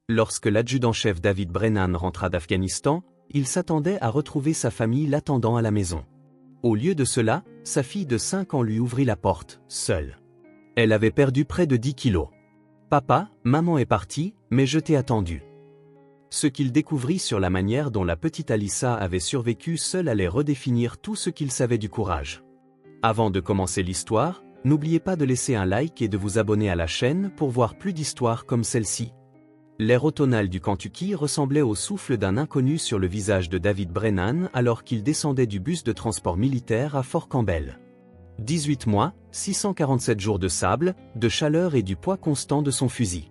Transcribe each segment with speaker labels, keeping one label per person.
Speaker 1: Lorsque l'adjudant-chef David Brennan rentra d'Afghanistan, il s'attendait à retrouver sa famille l'attendant à la maison. Au lieu de cela, sa fille de 5 ans lui ouvrit la porte, seule. Elle avait perdu près de 10 kilos. « Papa, maman est partie, mais je t'ai attendu. » Ce qu'il découvrit sur la manière dont la petite Alyssa avait survécu seule allait redéfinir tout ce qu'il savait du courage. Avant de commencer l'histoire, n'oubliez pas de laisser un like et de vous abonner à la chaîne pour voir plus d'histoires comme celle-ci. L'air automnal du Kentucky ressemblait au souffle d'un inconnu sur le visage de David Brennan alors qu'il descendait du bus de transport militaire à Fort Campbell. 18 mois, 647 jours de sable, de chaleur et du poids constant de son fusil.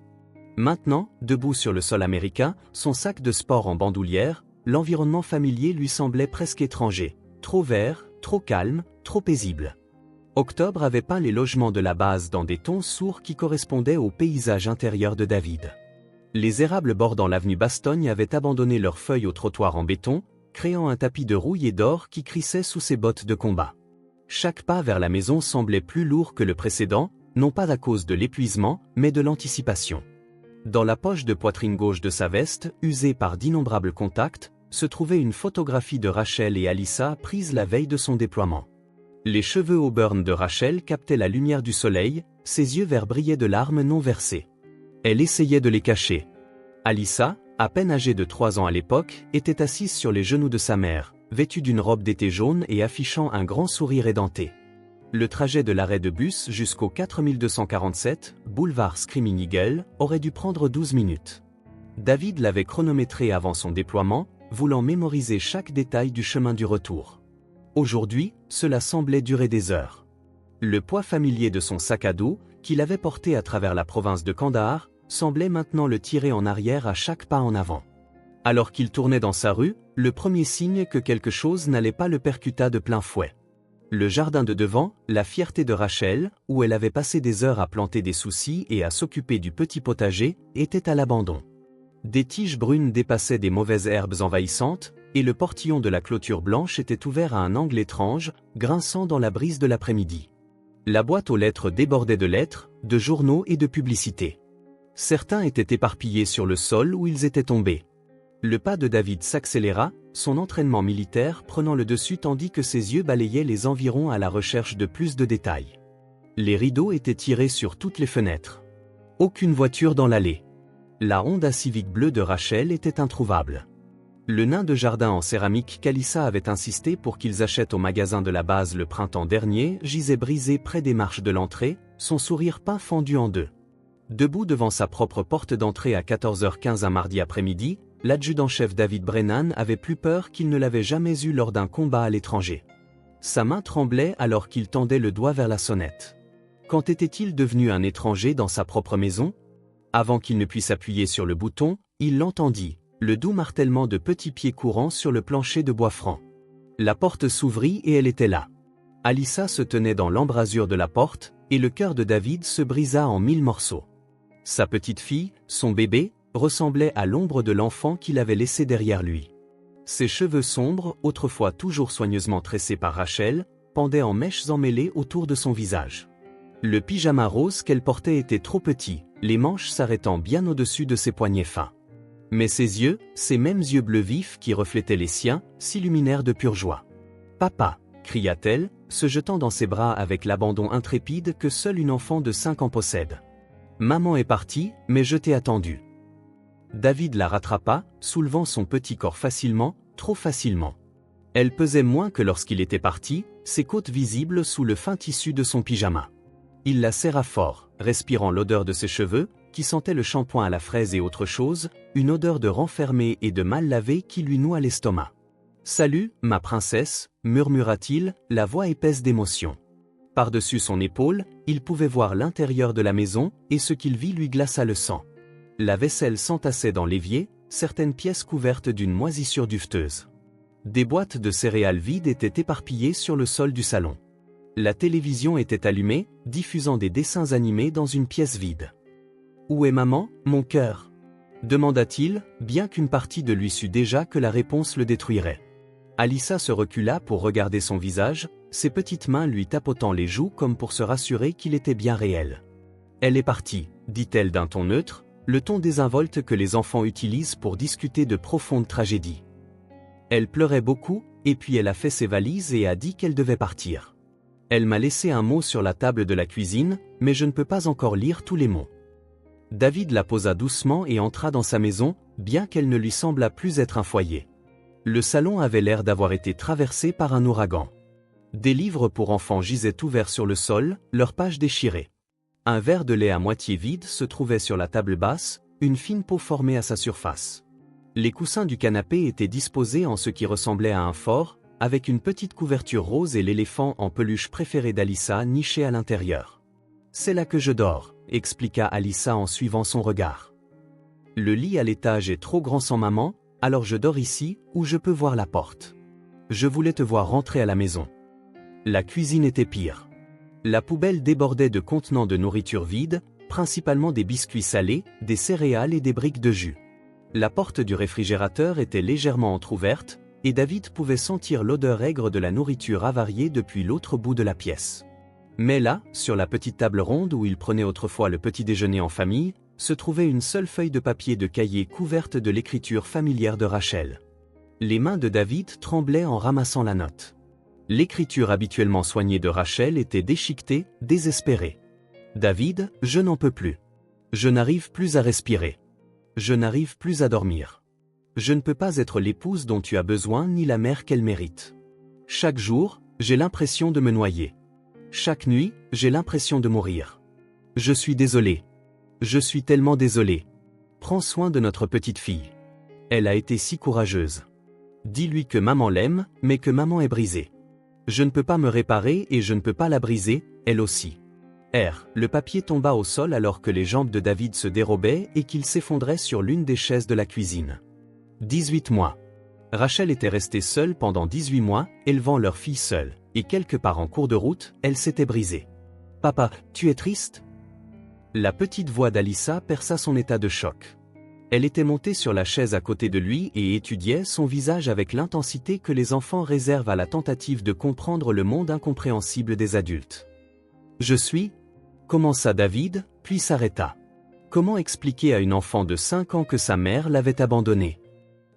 Speaker 1: Maintenant, debout sur le sol américain, son sac de sport en bandoulière, l'environnement familier lui semblait presque étranger, trop vert, trop calme, trop paisible. Octobre avait peint les logements de la base dans des tons sourds qui correspondaient au paysage intérieur de David. Les érables bordant l'avenue Bastogne avaient abandonné leurs feuilles au trottoir en béton, créant un tapis de rouille et d'or qui crissait sous ses bottes de combat. Chaque pas vers la maison semblait plus lourd que le précédent, non pas à cause de l'épuisement, mais de l'anticipation. Dans la poche de poitrine gauche de sa veste, usée par d'innombrables contacts, se trouvait une photographie de Rachel et Alyssa prise la veille de son déploiement. Les cheveux auburn de Rachel captaient la lumière du soleil, ses yeux verts brillaient de larmes non versées. Elle essayait de les cacher. Alyssa, à peine âgée de 3 ans à l'époque, était assise sur les genoux de sa mère, vêtue d'une robe d'été jaune et affichant un grand sourire édenté. Le trajet de l'arrêt de bus jusqu'au 4247, boulevard Screaming Eagle, aurait dû prendre 12 minutes. David l'avait chronométré avant son déploiement, voulant mémoriser chaque détail du chemin du retour. Aujourd'hui, cela semblait durer des heures. Le poids familier de son sac à dos, qu'il avait porté à travers la province de Kandahar, semblait maintenant le tirer en arrière à chaque pas en avant. Alors qu'il tournait dans sa rue, le premier signe que quelque chose n'allait pas le percuta de plein fouet. Le jardin de devant, la fierté de Rachel, où elle avait passé des heures à planter des soucis et à s'occuper du petit potager, était à l'abandon. Des tiges brunes dépassaient des mauvaises herbes envahissantes, et le portillon de la clôture blanche était ouvert à un angle étrange, grinçant dans la brise de l'après-midi. La boîte aux lettres débordait de lettres, de journaux et de publicités. Certains étaient éparpillés sur le sol où ils étaient tombés. Le pas de David s'accéléra, son entraînement militaire prenant le dessus tandis que ses yeux balayaient les environs à la recherche de plus de détails. Les rideaux étaient tirés sur toutes les fenêtres. Aucune voiture dans l'allée. La Honda Civic bleue de Rachel était introuvable. Le nain de jardin en céramique qu'Alyssa avait insisté pour qu'ils achètent au magasin de la base le printemps dernier gisait brisé près des marches de l'entrée, son sourire peint fendu en deux. Debout devant sa propre porte d'entrée à 14h15 un mardi après-midi, l'adjudant-chef David Brennan avait plus peur qu'il ne l'avait jamais eu lors d'un combat à l'étranger. Sa main tremblait alors qu'il tendait le doigt vers la sonnette. Quand était-il devenu un étranger dans sa propre maison? Avant qu'il ne puisse appuyer sur le bouton, il l'entendit, le doux martèlement de petits pieds courants sur le plancher de bois franc. La porte s'ouvrit et elle était là. Alyssa se tenait dans l'embrasure de la porte, et le cœur de David se brisa en 1000 morceaux. Sa petite fille, son bébé, ressemblait à l'ombre de l'enfant qu'il avait laissé derrière lui. Ses cheveux sombres, autrefois toujours soigneusement tressés par Rachel, pendaient en mèches emmêlées autour de son visage. Le pyjama rose qu'elle portait était trop petit, les manches s'arrêtant bien au-dessus de ses poignets fins. Mais ses yeux, ces mêmes yeux bleus vifs qui reflétaient les siens, s'illuminèrent de pure joie. « Papa !» cria-t-elle, se jetant dans ses bras avec l'abandon intrépide que seule une enfant de 5 ans possède. « Maman est partie, mais je t'ai attendu. » David la rattrapa, soulevant son petit corps facilement, trop facilement. Elle pesait moins que lorsqu'il était parti, ses côtes visibles sous le fin tissu de son pyjama. Il la serra fort, respirant l'odeur de ses cheveux, qui sentait le shampoing à la fraise et autre chose, une odeur de renfermé et de mal lavé qui lui noua l'estomac. « Salut, ma princesse », murmura-t-il, la voix épaisse d'émotion. Par-dessus son épaule, il pouvait voir l'intérieur de la maison, et ce qu'il vit lui glaça le sang. La vaisselle s'entassait dans l'évier, certaines pièces couvertes d'une moisissure dufteuse. Des boîtes de céréales vides étaient éparpillées sur le sol du salon. La télévision était allumée, diffusant des dessins animés dans une pièce vide. « Où est maman, mon cœur ?» demanda-t-il, bien qu'une partie de lui sut déjà que la réponse le détruirait. Alyssa se recula pour regarder son visage, ses petites mains lui tapotant les joues comme pour se rassurer qu'il était bien réel. « Elle est partie », dit-elle d'un ton neutre, le ton désinvolte que les enfants utilisent pour discuter de profondes tragédies. Elle pleurait beaucoup, et puis elle a fait ses valises et a dit qu'elle devait partir. Elle m'a laissé un mot sur la table de la cuisine, mais je ne peux pas encore lire tous les mots. David la posa doucement et entra dans sa maison, bien qu'elle ne lui semblât plus être un foyer. Le salon avait l'air d'avoir été traversé par un ouragan. Des livres pour enfants gisaient ouverts sur le sol, leurs pages déchirées. Un verre de lait à moitié vide se trouvait sur la table basse, une fine peau formée à sa surface. Les coussins du canapé étaient disposés en ce qui ressemblait à un fort, avec une petite couverture rose et l'éléphant en peluche préféré d'Alyssa niché à l'intérieur. « C'est là que je dors », expliqua Alyssa en suivant son regard. « Le lit à l'étage est trop grand sans maman, alors je dors ici, où je peux voir la porte. Je voulais te voir rentrer à la maison. » La cuisine était pire. La poubelle débordait de contenants de nourriture vide, principalement des biscuits salés, des céréales et des briques de jus. La porte du réfrigérateur était légèrement entr'ouverte, et David pouvait sentir l'odeur aigre de la nourriture avariée depuis l'autre bout de la pièce. Mais là, sur la petite table ronde où il prenait autrefois le petit déjeuner en famille, se trouvait une seule feuille de papier de cahier couverte de l'écriture familière de Rachel. Les mains de David tremblaient en ramassant la note. L'écriture habituellement soignée de Rachel était déchiquetée, désespérée. « David, je n'en peux plus. Je n'arrive plus à respirer. Je n'arrive plus à dormir. Je ne peux pas être l'épouse dont tu as besoin ni la mère qu'elle mérite. Chaque jour, j'ai l'impression de me noyer. Chaque nuit, j'ai l'impression de mourir. Je suis désolé. Je suis tellement désolé. Prends soin de notre petite fille. Elle a été si courageuse. Dis-lui que maman l'aime, mais que maman est brisée. Je ne peux pas me réparer et je ne peux pas la briser, elle aussi. » Le papier tomba au sol alors que les jambes de David se dérobaient et qu'il s'effondrait sur l'une des chaises de la cuisine. 18 mois. Rachel était restée seule pendant 18 mois, élevant leur fille seule, et quelque part en cours de route, elle s'était brisée. « Papa, tu es triste ?» La petite voix d'Alyssa perça son état de choc. Elle était montée sur la chaise à côté de lui et étudiait son visage avec l'intensité que les enfants réservent à la tentative de comprendre le monde incompréhensible des adultes. « Je suis » commença David, puis s'arrêta. Comment expliquer à une enfant de 5 ans que sa mère l'avait abandonnée?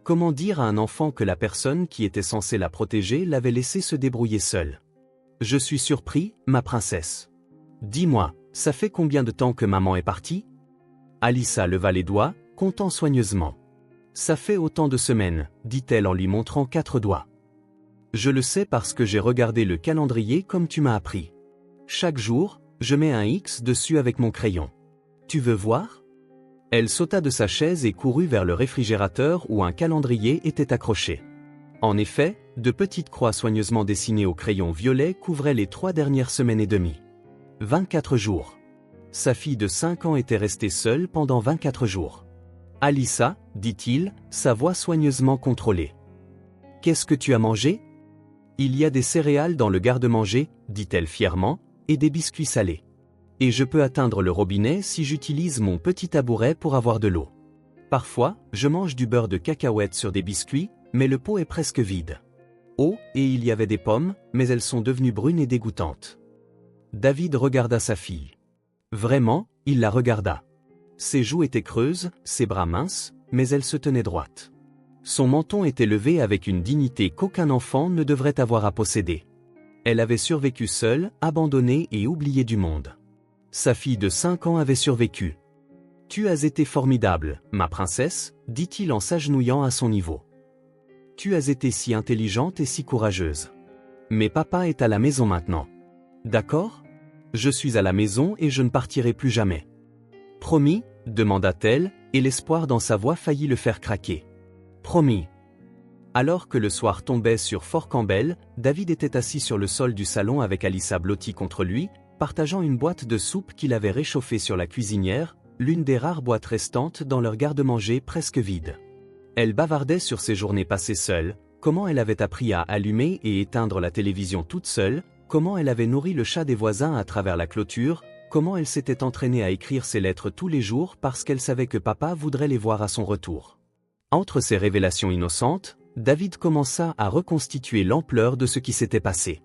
Speaker 1: Comment dire à un enfant que la personne qui était censée la protéger l'avait laissé se débrouiller seule? Je suis surpris, ma princesse. Dis-moi, ça fait combien de temps que maman est partie? Alyssa leva les doigts, comptant soigneusement. Ça fait autant de semaines, dit-elle en lui montrant 4 doigts. Je le sais parce que j'ai regardé le calendrier comme tu m'as appris. Chaque jour, je mets un X dessus avec mon crayon. Tu veux voir? Elle sauta de sa chaise et courut vers le réfrigérateur où un calendrier était accroché. En effet, de petites croix soigneusement dessinées au crayon violet couvraient les 3 dernières semaines et demie. 24 jours. Sa fille de 5 ans était restée seule pendant 24 jours. Alyssa, dit-il, sa voix soigneusement contrôlée. Qu'est-ce que tu as mangé? Il y a des céréales dans le garde-manger, dit-elle fièrement, et des biscuits salés. Et je peux atteindre le robinet si j'utilise mon petit tabouret pour avoir de l'eau. Parfois, je mange du beurre de cacahuète sur des biscuits, mais le pot est presque vide. Oh, et il y avait des pommes, mais elles sont devenues brunes et dégoûtantes. David regarda sa fille. Vraiment, il la regarda. Ses joues étaient creuses, ses bras minces, mais elle se tenait droite. Son menton était levé avec une dignité qu'aucun enfant ne devrait avoir à posséder. Elle avait survécu seule, abandonnée et oubliée du monde. Sa fille de 5 ans avait survécu. « Tu as été formidable, ma princesse, » dit-il en s'agenouillant à son niveau. « Tu as été si intelligente et si courageuse. Mais papa est à la maison maintenant. D'accord? Je suis à la maison et je ne partirai plus jamais. »« Promis ?» demanda-t-elle, et l'espoir dans sa voix faillit le faire craquer. « Promis. » Alors que le soir tombait sur Fort Campbell, David était assis sur le sol du salon avec Alyssa blottie contre lui, partageant une boîte de soupe qu'il avait réchauffée sur la cuisinière, l'une des rares boîtes restantes dans leur garde-manger presque vide. Elle bavardait sur ses journées passées seule, comment elle avait appris à allumer et éteindre la télévision toute seule, comment elle avait nourri le chat des voisins à travers la clôture, comment elle s'était entraînée à écrire ses lettres tous les jours parce qu'elle savait que papa voudrait les voir à son retour. Entre ces révélations innocentes, David commença à reconstituer l'ampleur de ce qui s'était passé.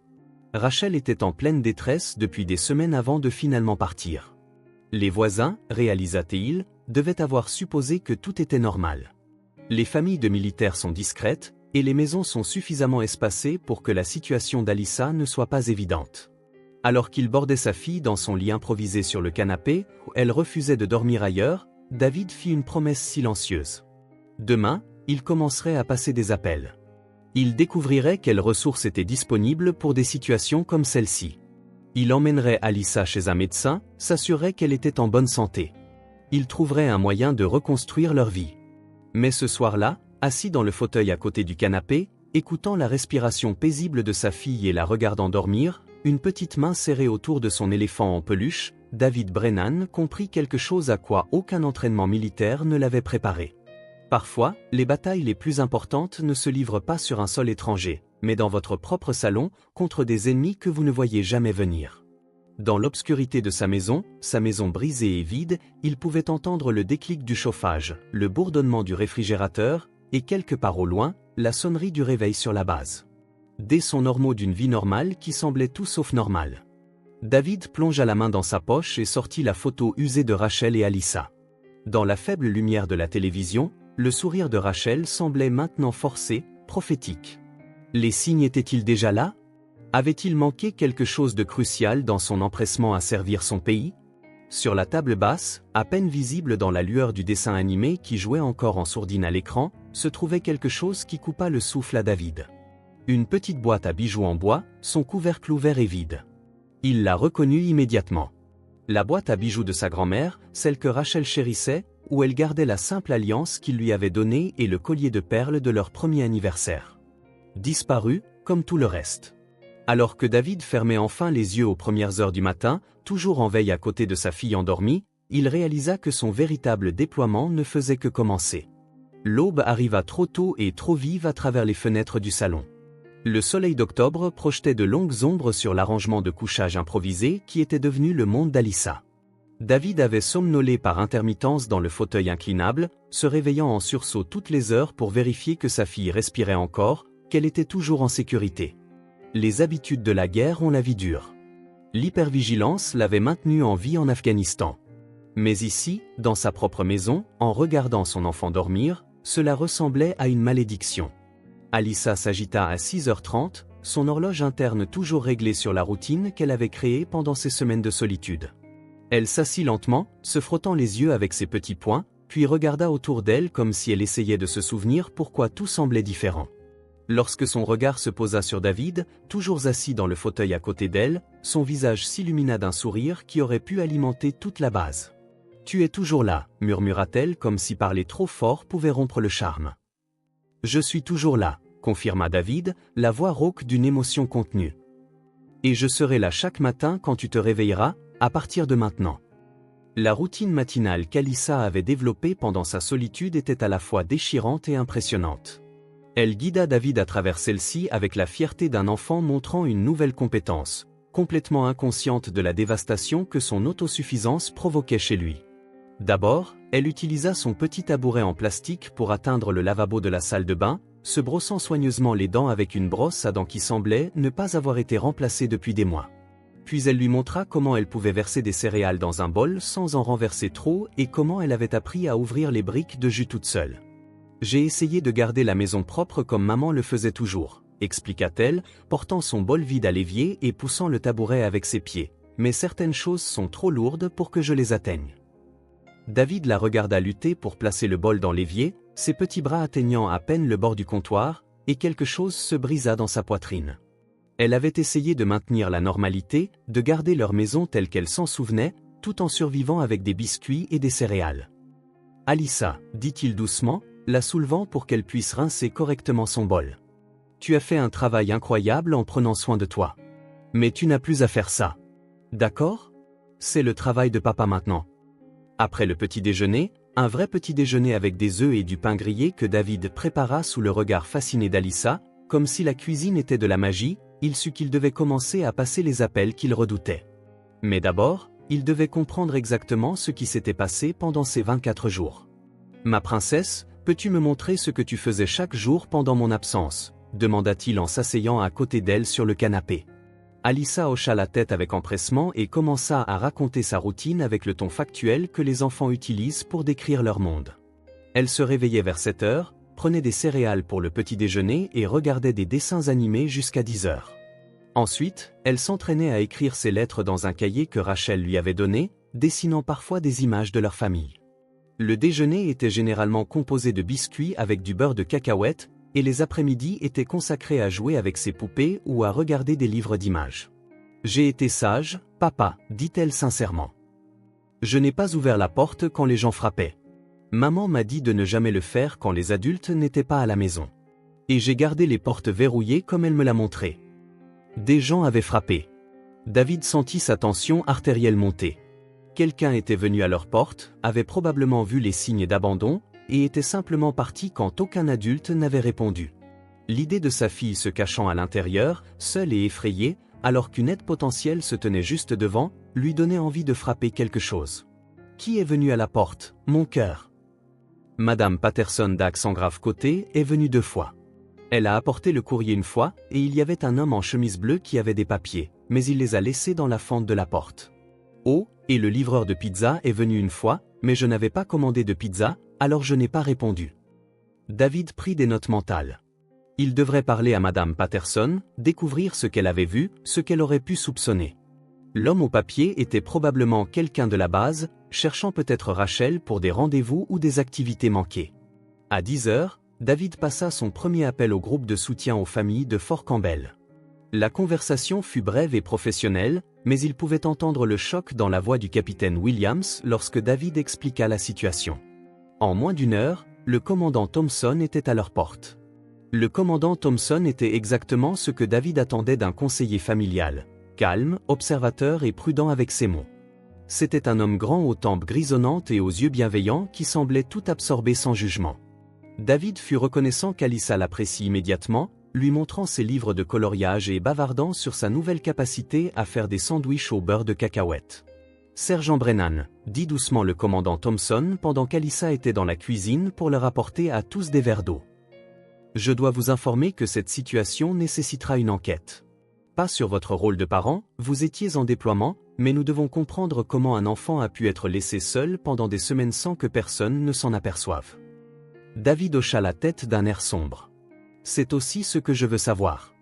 Speaker 1: Rachel était en pleine détresse depuis des semaines avant de finalement partir. Les voisins, réalisa-t-il, devait avoir supposé que tout était normal. Les familles de militaires sont discrètes, et les maisons sont suffisamment espacées pour que la situation d'Alyssa ne soit pas évidente. Alors qu'il bordait sa fille dans son lit improvisé sur le canapé, où elle refusait de dormir ailleurs, David fit une promesse silencieuse. Demain, il commencerait à passer des appels. Il découvrirait quelles ressources étaient disponibles pour des situations comme celle-ci. Il emmènerait Alyssa chez un médecin, s'assurerait qu'elle était en bonne santé. Il trouverait un moyen de reconstruire leur vie. Mais ce soir-là, assis dans le fauteuil à côté du canapé, écoutant la respiration paisible de sa fille et la regardant dormir, une petite main serrée autour de son éléphant en peluche, David Brennan comprit quelque chose à quoi aucun entraînement militaire ne l'avait préparé. Parfois, les batailles les plus importantes ne se livrent pas sur un sol étranger, mais dans votre propre salon, contre des ennemis que vous ne voyez jamais venir. Dans l'obscurité de sa maison brisée et vide, il pouvait entendre le déclic du chauffage, le bourdonnement du réfrigérateur, et quelque part au loin, la sonnerie du réveil sur la base. Des sons normaux d'une vie normale qui semblait tout sauf normale. David plongea la main dans sa poche et sortit la photo usée de Rachel et Alyssa. Dans la faible lumière de la télévision, le sourire de Rachel semblait maintenant forcé, prophétique. Les signes étaient-ils déjà là? Avait-il manqué quelque chose de crucial dans son empressement à servir son pays? Sur la table basse, à peine visible dans la lueur du dessin animé qui jouait encore en sourdine à l'écran, se trouvait quelque chose qui coupa le souffle à David. Une petite boîte à bijoux en bois, son couvercle ouvert et vide. Il la reconnut immédiatement. La boîte à bijoux de sa grand-mère, celle que Rachel chérissait, où elle gardait la simple alliance qu'il lui avait donnée et le collier de perles de leur premier anniversaire. Disparu, comme tout le reste. Alors que David fermait enfin les yeux aux premières heures du matin, toujours en veille à côté de sa fille endormie, il réalisa que son véritable déploiement ne faisait que commencer. L'aube arriva trop tôt et trop vive à travers les fenêtres du salon. Le soleil d'octobre projetait de longues ombres sur l'arrangement de couchage improvisé qui était devenu le monde d'Alyssa. David avait somnolé par intermittence dans le fauteuil inclinable, se réveillant en sursaut toutes les heures pour vérifier que sa fille respirait encore, qu'elle était toujours en sécurité. Les habitudes de la guerre ont la vie dure. L'hypervigilance l'avait maintenu en vie en Afghanistan. Mais ici, dans sa propre maison, en regardant son enfant dormir, cela ressemblait à une malédiction. Alyssa s'agita à 6h30, son horloge interne toujours réglée sur la routine qu'elle avait créée pendant ces semaines de solitude. Elle s'assit lentement, se frottant les yeux avec ses petits poings, puis regarda autour d'elle comme si elle essayait de se souvenir pourquoi tout semblait différent. Lorsque son regard se posa sur David, toujours assis dans le fauteuil à côté d'elle, son visage s'illumina d'un sourire qui aurait pu alimenter toute la base. « Tu es toujours là », murmura-t-elle comme si parler trop fort pouvait rompre le charme. « Je suis toujours là », confirma David, la voix rauque d'une émotion contenue. « Et je serai là chaque matin quand tu te réveilleras, à partir de maintenant. » La routine matinale qu'Alyssa avait développée pendant sa solitude était à la fois déchirante et impressionnante. Elle guida David à travers celle-ci avec la fierté d'un enfant montrant une nouvelle compétence, complètement inconsciente de la dévastation que son autosuffisance provoquait chez lui. D'abord, elle utilisa son petit tabouret en plastique pour atteindre le lavabo de la salle de bain, se brossant soigneusement les dents avec une brosse à dents qui semblait ne pas avoir été remplacée depuis des mois. Puis elle lui montra comment elle pouvait verser des céréales dans un bol sans en renverser trop et comment elle avait appris à ouvrir les briques de jus toute seule. « J'ai essayé de garder la maison propre comme maman le faisait toujours », expliqua-t-elle, portant son bol vide à l'évier et poussant le tabouret avec ses pieds. « Mais certaines choses sont trop lourdes pour que je les atteigne. » David la regarda lutter pour placer le bol dans l'évier, ses petits bras atteignant à peine le bord du comptoir, et quelque chose se brisa dans sa poitrine. Elle avait essayé de maintenir la normalité, de garder leur maison telle qu'elle s'en souvenait, tout en survivant avec des biscuits et des céréales. « Alyssa, dit-il doucement, la soulevant pour qu'elle puisse rincer correctement son bol. Tu as fait un travail incroyable en prenant soin de toi. Mais tu n'as plus à faire ça. D'accord? C'est le travail de papa maintenant. » Après le petit déjeuner, un vrai petit déjeuner avec des œufs et du pain grillé que David prépara sous le regard fasciné d'Alyssa, comme si la cuisine était de la magie, il sut qu'il devait commencer à passer les appels qu'il redoutait. Mais d'abord, il devait comprendre exactement ce qui s'était passé pendant ces 24 jours. « Ma princesse, peux-tu me montrer ce que tu faisais chaque jour pendant mon absence ?» demanda-t-il en s'asseyant à côté d'elle sur le canapé. Alyssa hocha la tête avec empressement et commença à raconter sa routine avec le ton factuel que les enfants utilisent pour décrire leur monde. Elle se réveillait vers 7 heures, prenait des céréales pour le petit déjeuner et regardait des dessins animés jusqu'à 10 heures. Ensuite, elle s'entraînait à écrire ses lettres dans un cahier que Rachel lui avait donné, dessinant parfois des images de leur famille. Le déjeuner était généralement composé de biscuits avec du beurre de cacahuète, et les après-midi étaient consacrés à jouer avec ses poupées ou à regarder des livres d'images. « J'ai été sage, papa, dit-elle sincèrement. Je n'ai pas ouvert la porte quand les gens frappaient. Maman m'a dit de ne jamais le faire quand les adultes n'étaient pas à la maison. Et j'ai gardé les portes verrouillées comme elle me l'a montré. » Des gens avaient frappé. David sentit sa tension artérielle monter. Quelqu'un était venu à leur porte, avait probablement vu les signes d'abandon, et était simplement parti quand aucun adulte n'avait répondu. L'idée de sa fille se cachant à l'intérieur, seule et effrayée, alors qu'une aide potentielle se tenait juste devant, lui donnait envie de frapper quelque chose. Qui est venu à la porte, mon cœur? Madame Patterson d'accent grave côté est venue 2 fois. Elle a apporté le courrier une fois, et il y avait un homme en chemise bleue qui avait des papiers, mais il les a laissés dans la fente de la porte. Oh, et le livreur de pizza est venu une fois, mais je n'avais pas commandé de pizza, alors je n'ai pas répondu. David prit des notes mentales. Il devrait parler à Madame Patterson, découvrir ce qu'elle avait vu, ce qu'elle aurait pu soupçonner. L'homme au papier était probablement quelqu'un de la base, cherchant peut-être Rachel pour des rendez-vous ou des activités manquées. À 10 heures, David passa son premier appel au groupe de soutien aux familles de Fort Campbell. La conversation fut brève et professionnelle, mais il pouvait entendre le choc dans la voix du capitaine Williams lorsque David expliqua la situation. En moins d'1 heure, le commandant Thompson était à leur porte. Le commandant Thompson était exactement ce que David attendait d'un conseiller familial, calme, observateur et prudent avec ses mots. C'était un homme grand aux tempes grisonnantes et aux yeux bienveillants qui semblait tout absorber sans jugement. David fut reconnaissant qu'Alyssa l'apprécie immédiatement, lui montrant ses livres de coloriage et bavardant sur sa nouvelle capacité à faire des sandwichs au beurre de cacahuète. « Sergent Brennan », dit doucement le commandant Thompson pendant qu'Alyssa était dans la cuisine pour leur apporter à tous des verres d'eau. « Je dois vous informer que cette situation nécessitera une enquête. Pas sur votre rôle de parent, vous étiez en déploiement, mais nous devons comprendre comment un enfant a pu être laissé seul pendant des semaines sans que personne ne s'en aperçoive. » David hocha la tête d'un air sombre. « C'est aussi ce que je veux savoir.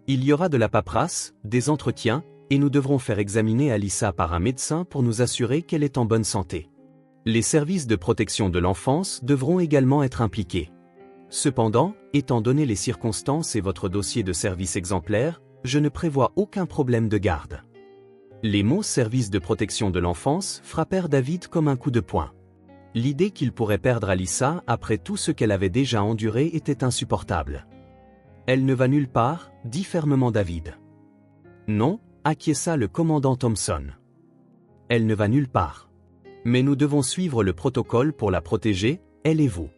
Speaker 1: Il y aura de la paperasse, des entretiens, et nous devrons faire examiner Alyssa par un médecin pour nous assurer qu'elle est en bonne santé. Les services de protection de l'enfance devront également être impliqués. Cependant, étant donné les circonstances et votre dossier de service exemplaire, je ne prévois aucun problème de garde. » Les mots « service de protection de l'enfance » frappèrent David comme un coup de poing. L'idée qu'il pourrait perdre Alyssa après tout ce qu'elle avait déjà enduré était insupportable. « Elle ne va nulle part », dit fermement David. « Non », acquiesça le commandant Thompson. « Elle ne va nulle part. Mais nous devons suivre le protocole pour la protéger, elle et vous.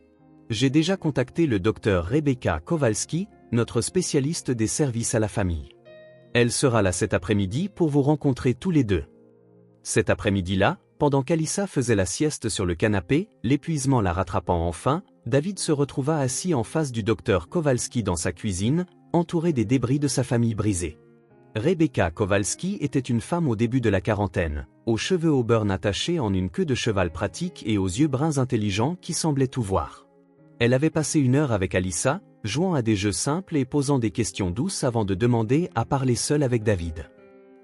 Speaker 1: J'ai déjà contacté le docteur Rebecca Kowalski, notre spécialiste des services à la famille. Elle sera là cet après-midi pour vous rencontrer tous les deux. » Cet après-midi-là, pendant qu'Alyssa faisait la sieste sur le canapé, l'épuisement la rattrapant enfin, David se retrouva assis en face du docteur Kowalski dans sa cuisine, entouré des débris de sa famille brisée. Rebecca Kowalski était une femme au début de la quarantaine, aux cheveux au beurre attachés en une queue de cheval pratique et aux yeux bruns intelligents qui semblaient tout voir. Elle avait passé 1 heure avec Alyssa, jouant à des jeux simples et posant des questions douces avant de demander à parler seule avec David.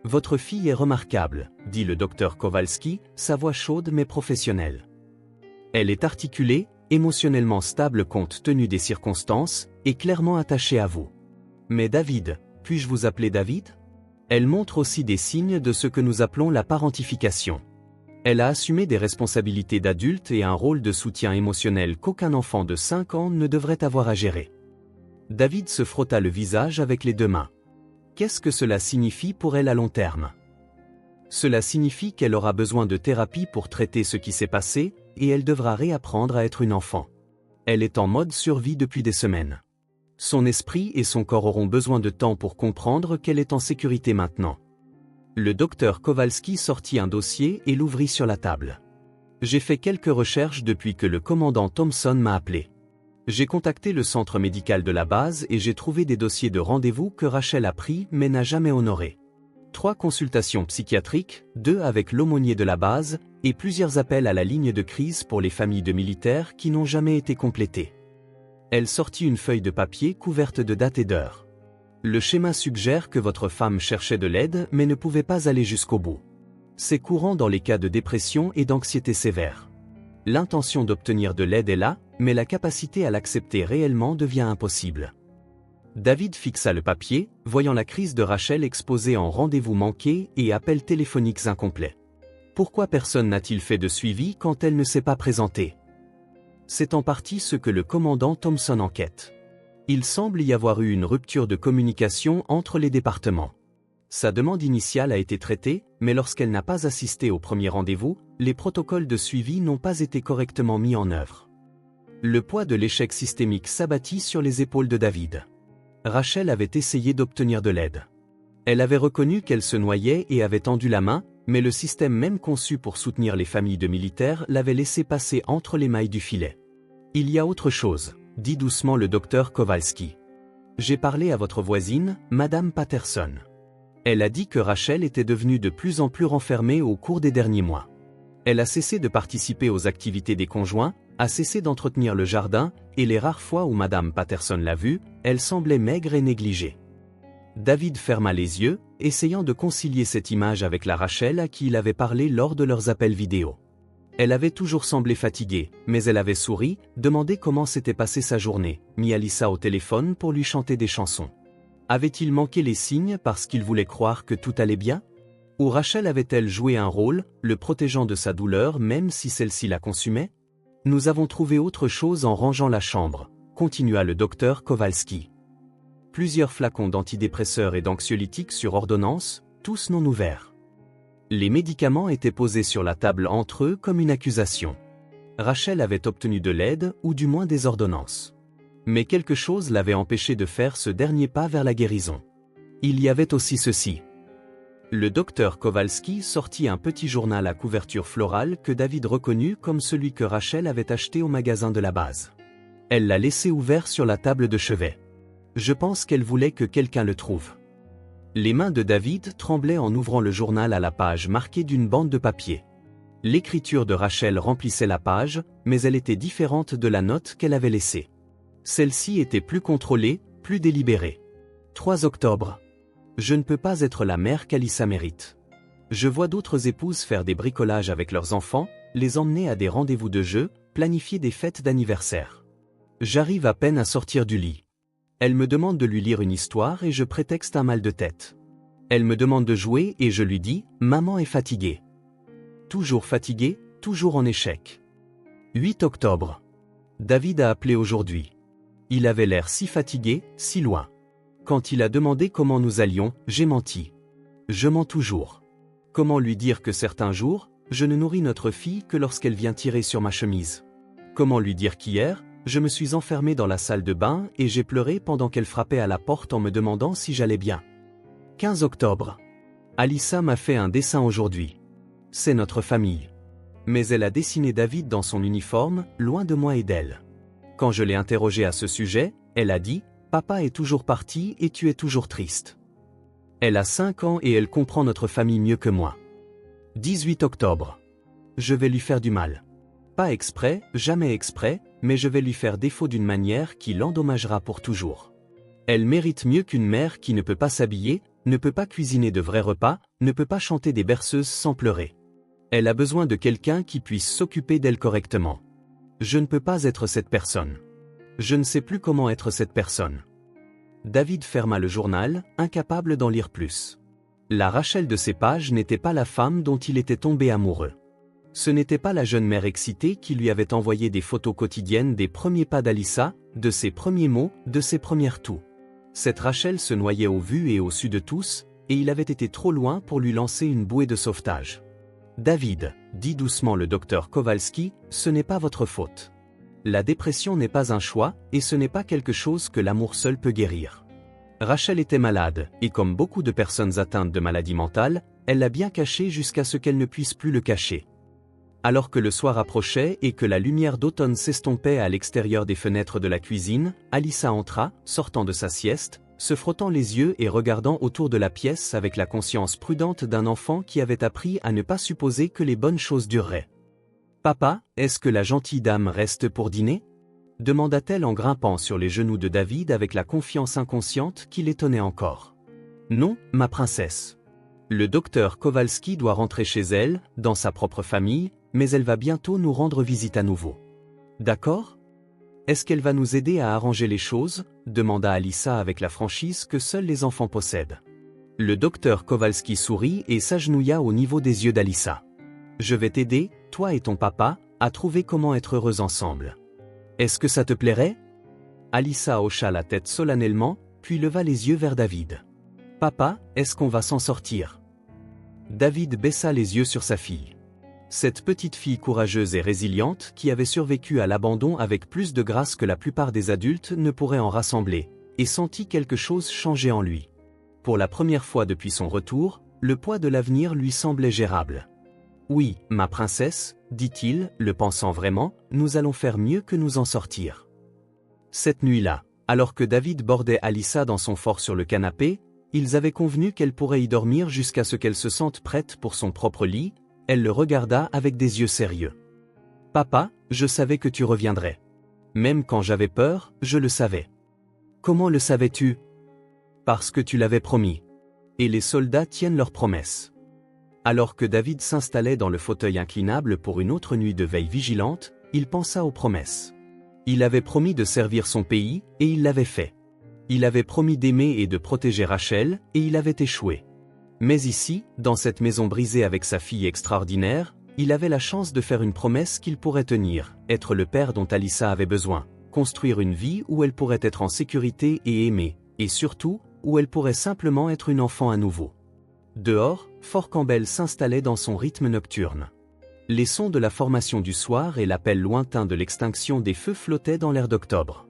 Speaker 1: « Votre fille est remarquable, » dit le docteur Kowalski, sa voix chaude mais professionnelle. « Elle est articulée, émotionnellement stable compte tenu des circonstances, et clairement attachée à vous. Mais David, puis-je vous appeler David ? Elle montre aussi des signes de ce que nous appelons la parentification. Elle a assumé des responsabilités d'adulte et un rôle de soutien émotionnel qu'aucun enfant de 5 ans ne devrait avoir à gérer. » David se frotta le visage avec les 2 mains. Qu'est-ce que cela signifie pour elle à long terme? Cela signifie qu'elle aura besoin de thérapie pour traiter ce qui s'est passé, et elle devra réapprendre à être une enfant. Elle est en mode survie depuis des semaines. Son esprit et son corps auront besoin de temps pour comprendre qu'elle est en sécurité maintenant. Le docteur Kowalski sortit un dossier et l'ouvrit sur la table. J'ai fait quelques recherches depuis que le commandant Thompson m'a appelé. J'ai contacté le centre médical de la base et j'ai trouvé des dossiers de rendez-vous que Rachel a pris mais n'a jamais honoré. 3 consultations psychiatriques, 2 avec l'aumônier de la base, et plusieurs appels à la ligne de crise pour les familles de militaires qui n'ont jamais été complétés. Elle sortit une feuille de papier couverte de dates et d'heures. Le schéma suggère que votre femme cherchait de l'aide mais ne pouvait pas aller jusqu'au bout. C'est courant dans les cas de dépression et d'anxiété sévère. L'intention d'obtenir de l'aide est là, mais la capacité à l'accepter réellement devient impossible. David fixa le papier, voyant la crise de Rachel exposée en rendez-vous manqués et appels téléphoniques incomplets. Pourquoi personne n'a-t-il fait de suivi quand elle ne s'est pas présentée? C'est en partie ce que le commandant Thompson enquête. Il semble y avoir eu une rupture de communication entre les départements. Sa demande initiale a été traitée, mais lorsqu'elle n'a pas assisté au premier rendez-vous, les protocoles de suivi n'ont pas été correctement mis en œuvre. Le poids de l'échec systémique s'abattit sur les épaules de David. Rachel avait essayé d'obtenir de l'aide. Elle avait reconnu qu'elle se noyait et avait tendu la main, mais le système même conçu pour soutenir les familles de militaires l'avait laissé passer entre les mailles du filet. Il y a autre chose, dit doucement le docteur Kowalski. J'ai parlé à votre voisine, Madame Patterson. Elle a dit que Rachel était devenue de plus en plus renfermée au cours des derniers mois. Elle a cessé de participer aux activités des conjoints, a cessé d'entretenir le jardin, et les rares fois où Madame Patterson l'a vue, elle semblait maigre et négligée. David ferma les yeux, essayant de concilier cette image avec la Rachel à qui il avait parlé lors de leurs appels vidéo. Elle avait toujours semblé fatiguée, mais elle avait souri, demandé comment s'était passée sa journée, mis Alyssa au téléphone pour lui chanter des chansons. Avait-il manqué les signes parce qu'il voulait croire que tout allait bien? Ou Rachel avait-elle joué un rôle, le protégeant de sa douleur même si celle-ci la consumait? Nous avons trouvé autre chose en rangeant la chambre, continua le docteur Kowalski. Plusieurs flacons d'antidépresseurs et d'anxiolytiques sur ordonnance, tous non ouverts. Les médicaments étaient posés sur la table entre eux comme une accusation. Rachel avait obtenu de l'aide ou du moins des ordonnances. Mais quelque chose l'avait empêché de faire ce dernier pas vers la guérison. Il y avait aussi ceci. Le docteur Kowalski sortit un petit journal à couverture florale que David reconnut comme celui que Rachel avait acheté au magasin de la base. Elle l'a laissé ouvert sur la table de chevet. Je pense qu'elle voulait que quelqu'un le trouve. Les mains de David tremblaient en ouvrant le journal à la page marquée d'une bande de papier. L'écriture de Rachel remplissait la page, mais elle était différente de la note qu'elle avait laissée. Celle-ci était plus contrôlée, plus délibérée. 3 octobre. Je ne peux pas être la mère qu'Alyssa mérite. Je vois d'autres épouses faire des bricolages avec leurs enfants, les emmener à des rendez-vous de jeu, planifier des fêtes d'anniversaire. J'arrive à peine à sortir du lit. Elle me demande de lui lire une histoire et je prétexte un mal de tête. Elle me demande de jouer et je lui dis « Maman est fatiguée ». Toujours fatiguée, toujours en échec. 8 octobre. David a appelé aujourd'hui. Il avait l'air si fatigué, si loin. Quand il a demandé comment nous allions, j'ai menti. Je mens toujours. Comment lui dire que certains jours, je ne nourris notre fille que lorsqu'elle vient tirer sur ma chemise? Comment lui dire qu'hier, je me suis enfermé dans la salle de bain et j'ai pleuré pendant qu'elle frappait à la porte en me demandant si j'allais bien? 15 octobre. Alyssa m'a fait un dessin aujourd'hui. C'est notre famille. Mais elle a dessiné David dans son uniforme, loin de moi et d'elle. Quand je l'ai interrogée à ce sujet, elle a dit « Papa est toujours parti et tu es toujours triste ». Elle a 5 ans et elle comprend notre famille mieux que moi. 18 octobre. Je vais lui faire du mal. Pas exprès, jamais exprès, mais je vais lui faire défaut d'une manière qui l'endommagera pour toujours. Elle mérite mieux qu'une mère qui ne peut pas s'habiller, ne peut pas cuisiner de vrais repas, ne peut pas chanter des berceuses sans pleurer. Elle a besoin de quelqu'un qui puisse s'occuper d'elle correctement. Je ne peux pas être cette personne. Je ne sais plus comment être cette personne. David ferma le journal, incapable d'en lire plus. La Rachel de ces pages n'était pas la femme dont il était tombé amoureux. Ce n'était pas la jeune mère excitée qui lui avait envoyé des photos quotidiennes des premiers pas d'Alyssa, de ses premiers mots, de ses premières toux. Cette Rachel se noyait au vu et au su de tous, et il avait été trop loin pour lui lancer une bouée de sauvetage. David, dit doucement le docteur Kowalski, ce n'est pas votre faute. La dépression n'est pas un choix, et ce n'est pas quelque chose que l'amour seul peut guérir. Rachel était malade, et comme beaucoup de personnes atteintes de maladies mentales, elle l'a bien caché jusqu'à ce qu'elle ne puisse plus le cacher. Alors que le soir approchait et que la lumière d'automne s'estompait à l'extérieur des fenêtres de la cuisine, Alyssa entra, sortant de sa sieste, se frottant les yeux et regardant autour de la pièce avec la conscience prudente d'un enfant qui avait appris à ne pas supposer que les bonnes choses dureraient. « Papa, est-ce que la gentille dame reste pour dîner ?» demanda-t-elle en grimpant sur les genoux de David avec la confiance inconsciente qui l'étonnait encore. « Non, ma princesse. Le docteur Kowalski doit rentrer chez elle, dans sa propre famille, mais elle va bientôt nous rendre visite à nouveau. D'accord ? Est-ce qu'elle va nous aider à arranger les choses ?» demanda Alissa avec la franchise que seuls les enfants possèdent. Le docteur Kowalski sourit et s'agenouilla au niveau des yeux d'Alissa. « Je vais t'aider, toi et ton papa, à trouver comment être heureux ensemble. Est-ce que ça te plairait ?» Alissa hocha la tête solennellement, puis leva les yeux vers David. « Papa, est-ce qu'on va s'en sortir ?» David baissa les yeux sur sa fille. Cette petite fille courageuse et résiliente qui avait survécu à l'abandon avec plus de grâce que la plupart des adultes ne pourraient en rassembler, et sentit quelque chose changer en lui. Pour la première fois depuis son retour, le poids de l'avenir lui semblait gérable. « Oui, ma princesse, dit-il, le pensant vraiment, nous allons faire mieux que nous en sortir. » Cette nuit-là, alors que David bordait Alissa dans son fort sur le canapé, ils avaient convenu qu'elle pourrait y dormir jusqu'à ce qu'elle se sente prête pour son propre lit. Elle le regarda avec des yeux sérieux. « Papa, je savais que tu reviendrais. Même quand j'avais peur, je le savais. »« Comment le savais-tu ?»« Parce que tu l'avais promis. Et les soldats tiennent leurs promesses. » Alors que David s'installait dans le fauteuil inclinable pour une autre nuit de veille vigilante, il pensa aux promesses. Il avait promis de servir son pays, et il l'avait fait. Il avait promis d'aimer et de protéger Rachel, et il avait échoué. Mais ici, dans cette maison brisée avec sa fille extraordinaire, il avait la chance de faire une promesse qu'il pourrait tenir, être le père dont Alissa avait besoin, construire une vie où elle pourrait être en sécurité et aimée, et surtout, où elle pourrait simplement être une enfant à nouveau. Dehors, Fort Campbell s'installait dans son rythme nocturne. Les sons de la formation du soir et l'appel lointain de l'extinction des feux flottaient dans l'air d'octobre.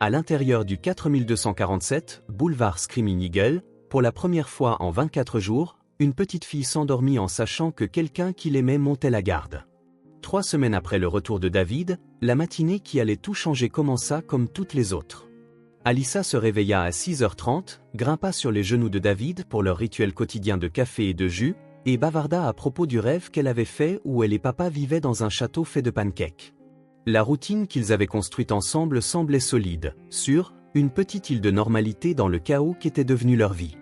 Speaker 1: À l'intérieur du 4247, boulevard Screaming Eagle, pour la première fois en 24 jours, une petite fille s'endormit en sachant que quelqu'un qui l'aimait montait la garde. 3 semaines après le retour de David, la matinée qui allait tout changer commença comme toutes les autres. Alissa se réveilla à 6h30, grimpa sur les genoux de David pour leur rituel quotidien de café et de jus, et bavarda à propos du rêve qu'elle avait fait où elle et papa vivaient dans un château fait de pancakes. La routine qu'ils avaient construite ensemble semblait solide, sûre, une petite île de normalité dans le chaos qu'était devenu leur vie.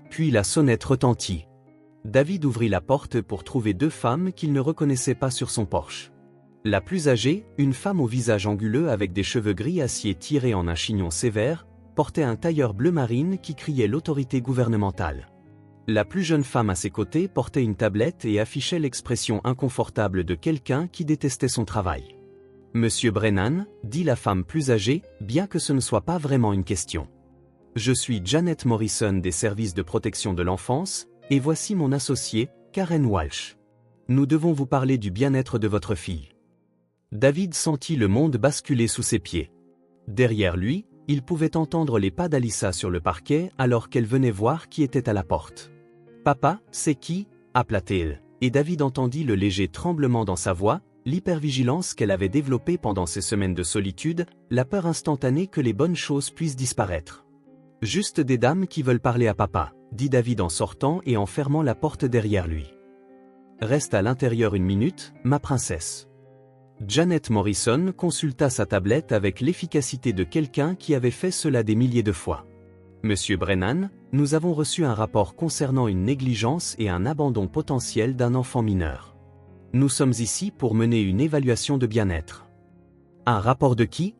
Speaker 1: Puis la sonnette retentit. David ouvrit la porte pour trouver 2 femmes qu'il ne reconnaissait pas sur son porche. La plus âgée, une femme au visage anguleux avec des cheveux gris acier tirés en un chignon sévère, portait un tailleur bleu marine qui criait l'autorité gouvernementale. La plus jeune femme à ses côtés portait une tablette et affichait l'expression inconfortable de quelqu'un qui détestait son travail. « Monsieur Brennan, dit la femme plus âgée, bien que ce ne soit pas vraiment une question. Je suis Janet Morrison des services de protection de l'enfance, et voici mon associé, Karen Walsh. Nous devons vous parler du bien-être de votre fille. » David sentit le monde basculer sous ses pieds. Derrière lui, il pouvait entendre les pas d'Alissa sur le parquet alors qu'elle venait voir qui était à la porte. « Papa, c'est qui ?» appela-t-elle, et David entendit le léger tremblement dans sa voix, l'hypervigilance qu'elle avait développée pendant ces semaines de solitude, la peur instantanée que les bonnes choses puissent disparaître. « Juste des dames qui veulent parler à papa, » dit David en sortant et en fermant la porte derrière lui. « Reste à l'intérieur 1 minute, ma princesse. » Janet Morrison consulta sa tablette avec l'efficacité de quelqu'un qui avait fait cela des milliers de fois. « Monsieur Brennan, nous avons reçu un rapport concernant une négligence et un abandon potentiel d'un enfant mineur. Nous sommes ici pour mener une évaluation de bien-être. » « Un rapport de qui ?»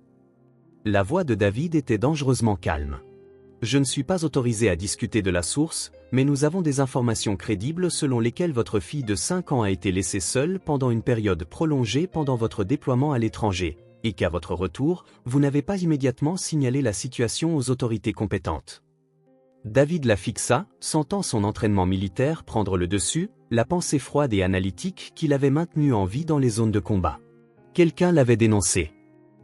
Speaker 1: La voix de David était dangereusement calme. « Je ne suis pas autorisé à discuter de la source, mais nous avons des informations crédibles selon lesquelles votre fille de 5 ans a été laissée seule pendant une période prolongée pendant votre déploiement à l'étranger, et qu'à votre retour, vous n'avez pas immédiatement signalé la situation aux autorités compétentes. » David la fixa, sentant son entraînement militaire prendre le dessus, la pensée froide et analytique qui l'avait maintenu en vie dans les zones de combat. Quelqu'un l'avait dénoncé.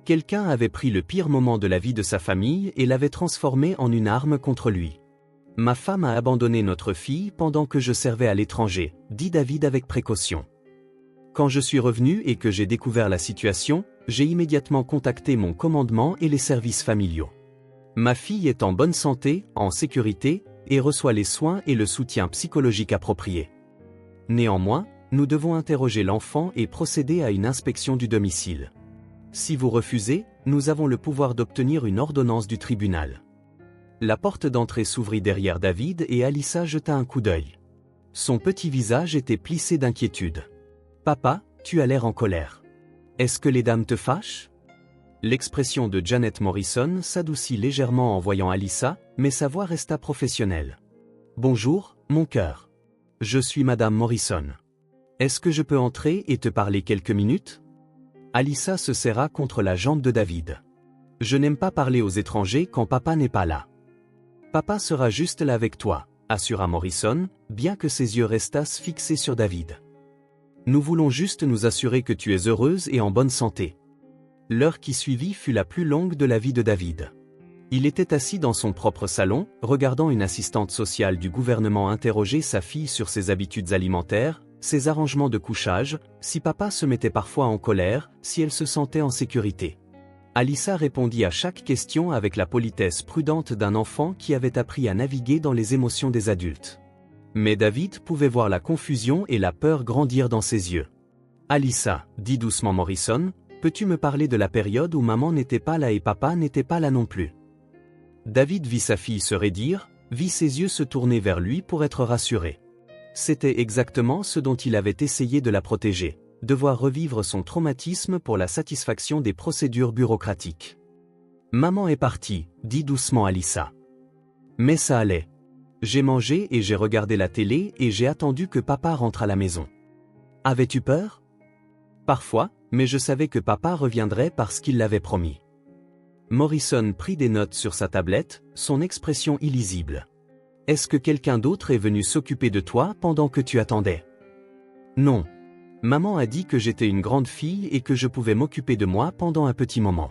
Speaker 1: Quelqu'un avait pris le pire moment de la vie de sa famille et l'avait transformé en une arme contre lui. « Ma femme a abandonné notre fille pendant que je servais à l'étranger, » dit David avec précaution. « Quand je suis revenu et que j'ai découvert la situation, j'ai immédiatement contacté mon commandement et les services familiaux. Ma fille est en bonne santé, en sécurité, et reçoit les soins et le soutien psychologique appropriés. Néanmoins, nous devons interroger l'enfant et procéder à une inspection du domicile. Si vous refusez, nous avons le pouvoir d'obtenir une ordonnance du tribunal. La porte d'entrée s'ouvrit derrière David et Alyssa jeta un coup d'œil. Son petit visage était plissé d'inquiétude. « Papa, tu as l'air en colère. Est-ce que les dames te fâchent ?» L'expression de Janet Morrison s'adoucit légèrement en voyant Alyssa, mais sa voix resta professionnelle. « Bonjour, mon cœur. Je suis Madame Morrison. Est-ce que je peux entrer et te parler quelques minutes ?» Alyssa se serra contre la jambe de David. « Je n'aime pas parler aux étrangers quand papa n'est pas là. »« Papa sera juste là avec toi », assura Morrison, bien que ses yeux restassent fixés sur David. « Nous voulons juste nous assurer que tu es heureuse et en bonne santé. » L'heure qui suivit fut la plus longue de la vie de David. Il était assis dans son propre salon, regardant une assistante sociale du gouvernement interroger sa fille sur ses habitudes alimentaires, ses arrangements de couchage, si papa se mettait parfois en colère, si elle se sentait en sécurité. Alyssa répondit à chaque question avec la politesse prudente d'un enfant qui avait appris à naviguer dans les émotions des adultes. Mais David pouvait voir la confusion et la peur grandir dans ses yeux. « Alyssa, dit doucement Morrison, peux-tu me parler de la période où maman n'était pas là et papa n'était pas là non plus ?» David vit sa fille se raidir, vit ses yeux se tourner vers lui pour être rassuré. C'était exactement ce dont il avait essayé de la protéger, devoir revivre son traumatisme pour la satisfaction des procédures bureaucratiques. « Maman est partie, dit doucement Alyssa. Mais ça allait. J'ai mangé et j'ai regardé la télé et j'ai attendu que papa rentre à la maison. Avais-tu peur ? Parfois, mais je savais que papa reviendrait parce qu'il l'avait promis. » Morrison prit des notes sur sa tablette, son expression illisible. « Est-ce que quelqu'un d'autre est venu s'occuper de toi pendant que tu attendais ? » Non. Maman a dit que j'étais une grande fille et que je pouvais m'occuper de moi pendant un petit moment.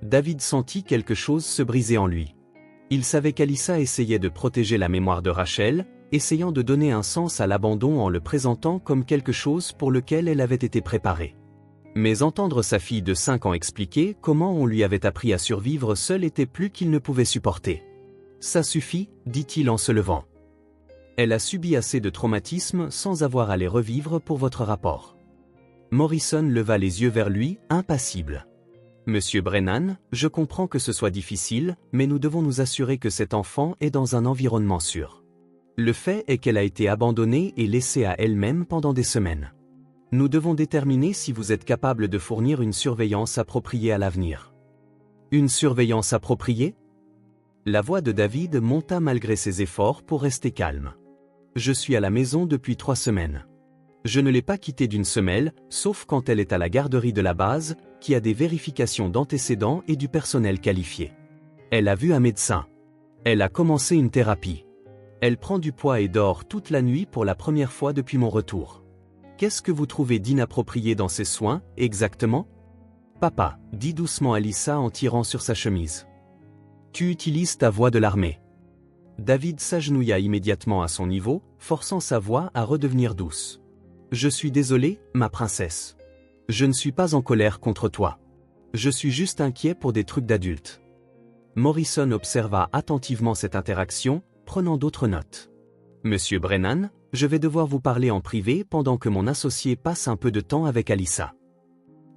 Speaker 1: David sentit quelque chose se briser en lui. Il savait qu'Alyssa essayait de protéger la mémoire de Rachel, essayant de donner un sens à l'abandon en le présentant comme quelque chose pour lequel elle avait été préparée. Mais entendre sa fille de 5 ans expliquer comment on lui avait appris à survivre seule était plus qu'il ne pouvait supporter. « Ça suffit, dit-il en se levant. Elle a subi assez de traumatisme sans avoir à les revivre pour votre rapport. » Morrison leva les yeux vers lui, impassible. « Monsieur Brennan, je comprends que ce soit difficile, mais nous devons nous assurer que cet enfant est dans un environnement sûr. Le fait est qu'elle a été abandonnée et laissée à elle-même pendant des semaines. Nous devons déterminer si vous êtes capable de fournir une surveillance appropriée à l'avenir. » « Une surveillance appropriée ?» La voix de David monta malgré ses efforts pour rester calme. « Je suis à la maison depuis 3 semaines. Je ne l'ai pas quittée d'une semelle, sauf quand elle est à la garderie de la base, qui a des vérifications d'antécédents et du personnel qualifié. Elle a vu un médecin. Elle a commencé une thérapie. Elle prend du poids et dort toute la nuit pour la première fois depuis mon retour. Qu'est-ce que vous trouvez d'inapproprié dans ces soins, exactement ? » « Papa, dit doucement Alyssa en tirant sur sa chemise. Tu utilises ta voix de l'armée. » David s'agenouilla immédiatement à son niveau, forçant sa voix à redevenir douce. « Je suis désolé, ma princesse. Je ne suis pas en colère contre toi. Je suis juste inquiet pour des trucs d'adultes. » Morrison observa attentivement cette interaction, prenant d'autres notes. « Monsieur Brennan, je vais devoir vous parler en privé pendant que mon associé passe un peu de temps avec Alyssa. »